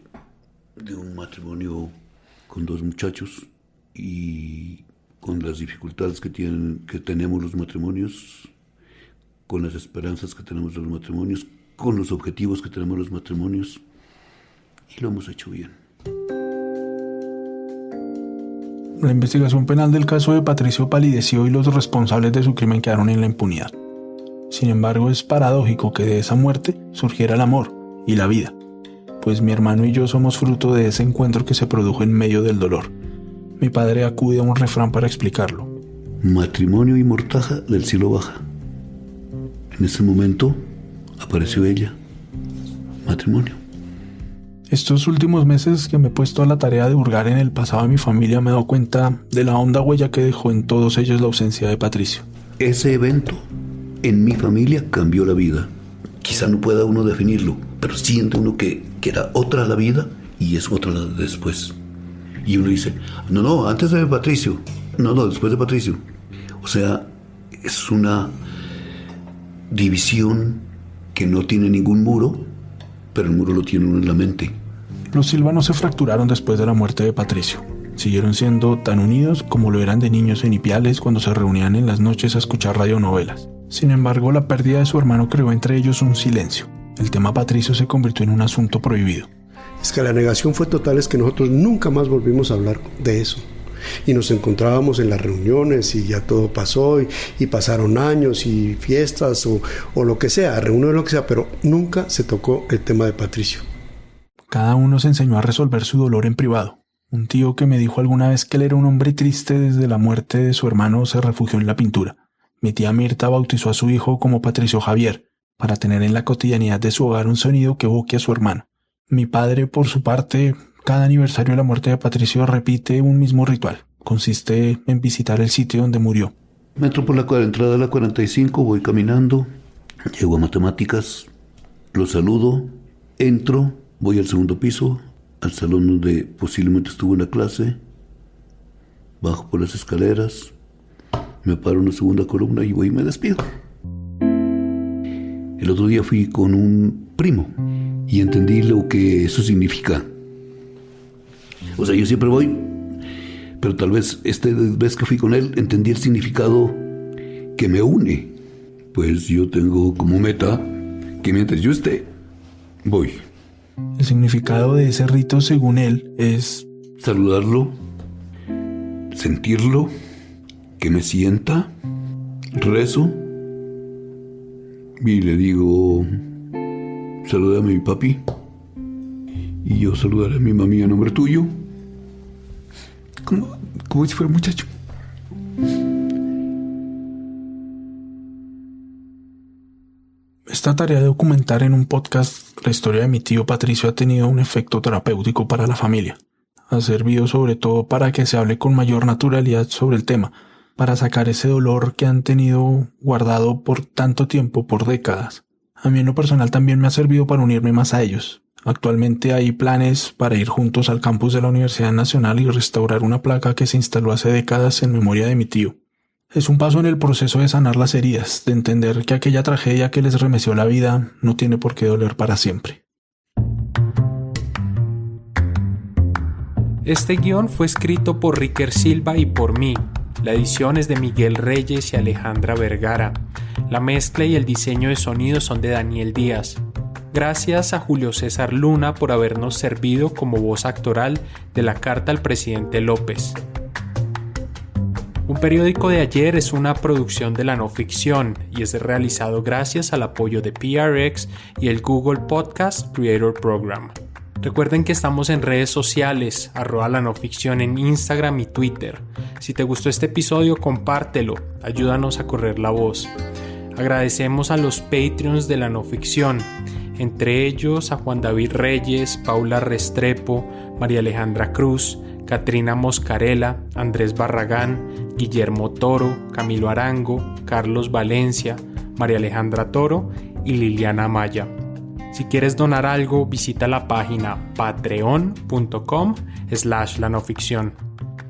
un matrimonio con dos muchachos y con las dificultades que tenemos los matrimonios, con las esperanzas que tenemos los matrimonios, con los objetivos que tenemos los matrimonios, y lo hemos hecho bien. La investigación penal del caso de Patricio palideció y los responsables de su crimen quedaron en la impunidad. Sin embargo, es paradójico que de esa muerte surgiera el amor y la vida, pues mi hermano y yo somos fruto de ese encuentro que se produjo en medio del dolor. Mi padre acude a un refrán para explicarlo. Matrimonio y mortaja del cielo baja. En ese momento apareció ella. Matrimonio. Estos últimos meses que me he puesto a la tarea de hurgar en el pasado de mi familia, me he dado cuenta de la honda huella que dejó en todos ellos la ausencia de Patricio. Ese evento en mi familia cambió la vida. Quizá no pueda uno definirlo, pero siente uno que era otra la vida y es otra la de después. Y uno dice, no, antes de Patricio. No, después de Patricio. O sea, es una división que no tiene ningún muro, pero el muro lo tiene uno en la mente. Los Silva no se fracturaron después de la muerte de Patricio. Siguieron siendo tan unidos como lo eran de niños en Ipiales cuando se reunían en las noches a escuchar radionovelas. Sin embargo, la pérdida de su hermano creó entre ellos un silencio. El tema Patricio se convirtió en un asunto prohibido. Es que la negación fue total, es que nosotros nunca más volvimos a hablar de eso. Y nos encontrábamos en las reuniones y ya todo pasó y pasaron años y fiestas o lo que sea, reuniones lo que sea, pero nunca se tocó el tema de Patricio. Cada uno se enseñó a resolver su dolor en privado. Un tío que me dijo alguna vez que él era un hombre triste desde la muerte de su hermano se refugió en la pintura. Mi tía Mirta bautizó a su hijo como Patricio Javier, para tener en la cotidianidad de su hogar un sonido que evoque a su hermano. Mi padre, por su parte, cada aniversario de la muerte de Patricio repite un mismo ritual. Consiste en visitar el sitio donde murió. Entro por la entrada de la 45, voy caminando, llego a matemáticas, lo saludo, entro, voy al segundo piso, al salón donde posiblemente estuvo en la clase, bajo por las escaleras, me paro en la segunda columna y voy y me despido. El otro día fui con un primo y entendí lo que eso significa. O sea, yo siempre voy, pero tal vez esta vez que fui con él entendí el significado que me une. Pues yo tengo como meta que mientras yo esté, voy. El significado de ese rito, según él, es saludarlo, sentirlo, que me sienta, rezo y le digo, salúdame a mi papi y yo saludaré a mi mami a nombre tuyo, como si fuera un muchacho. Esta tarea de documentar en un podcast la historia de mi tío Patricio ha tenido un efecto terapéutico para la familia. Ha servido sobre todo para que se hable con mayor naturalidad sobre el tema, para sacar ese dolor que han tenido guardado por tanto tiempo, por décadas. A mí en lo personal también me ha servido para unirme más a ellos, Actualmente hay planes para ir juntos al campus de la Universidad Nacional y restaurar una placa que se instaló hace décadas en memoria de mi tío. Es un paso en el proceso de sanar las heridas, de entender que aquella tragedia que les remeció la vida no tiene por qué doler para siempre. Este guión fue escrito por Ricker Silva y por mí. La edición es de Miguel Reyes y Alejandra Vergara. La mezcla y el diseño de sonido son de Daniel Díaz. Gracias a Julio César Luna por habernos servido como voz actoral de la carta al presidente López. Un periódico de ayer es una producción de la no ficción y es realizado gracias al apoyo de PRX y el Google Podcast Creator Program. Recuerden que estamos en redes sociales, @lanoficción en Instagram y Twitter. Si te gustó este episodio, compártelo, ayúdanos a correr la voz. Agradecemos a los Patreons de la no ficción, entre ellos a Juan David Reyes, Paula Restrepo, María Alejandra Cruz, Katrina Moscarela, Andrés Barragán, Guillermo Toro, Camilo Arango, Carlos Valencia, María Alejandra Toro y Liliana Maya. Si quieres donar algo, visita la página patreon.com/lanoficción.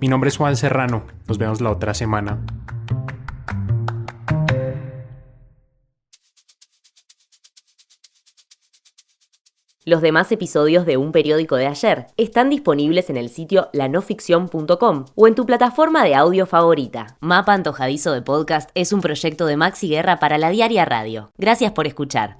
Mi nombre es Juan Serrano. Nos vemos la otra semana. Los demás episodios de Un Periódico de Ayer están disponibles en el sitio lanoficción.com o en tu plataforma de audio favorita. Mapa Antojadizo de Podcast es un proyecto de Maxi Guerra para La Diaria Radio. Gracias por escuchar.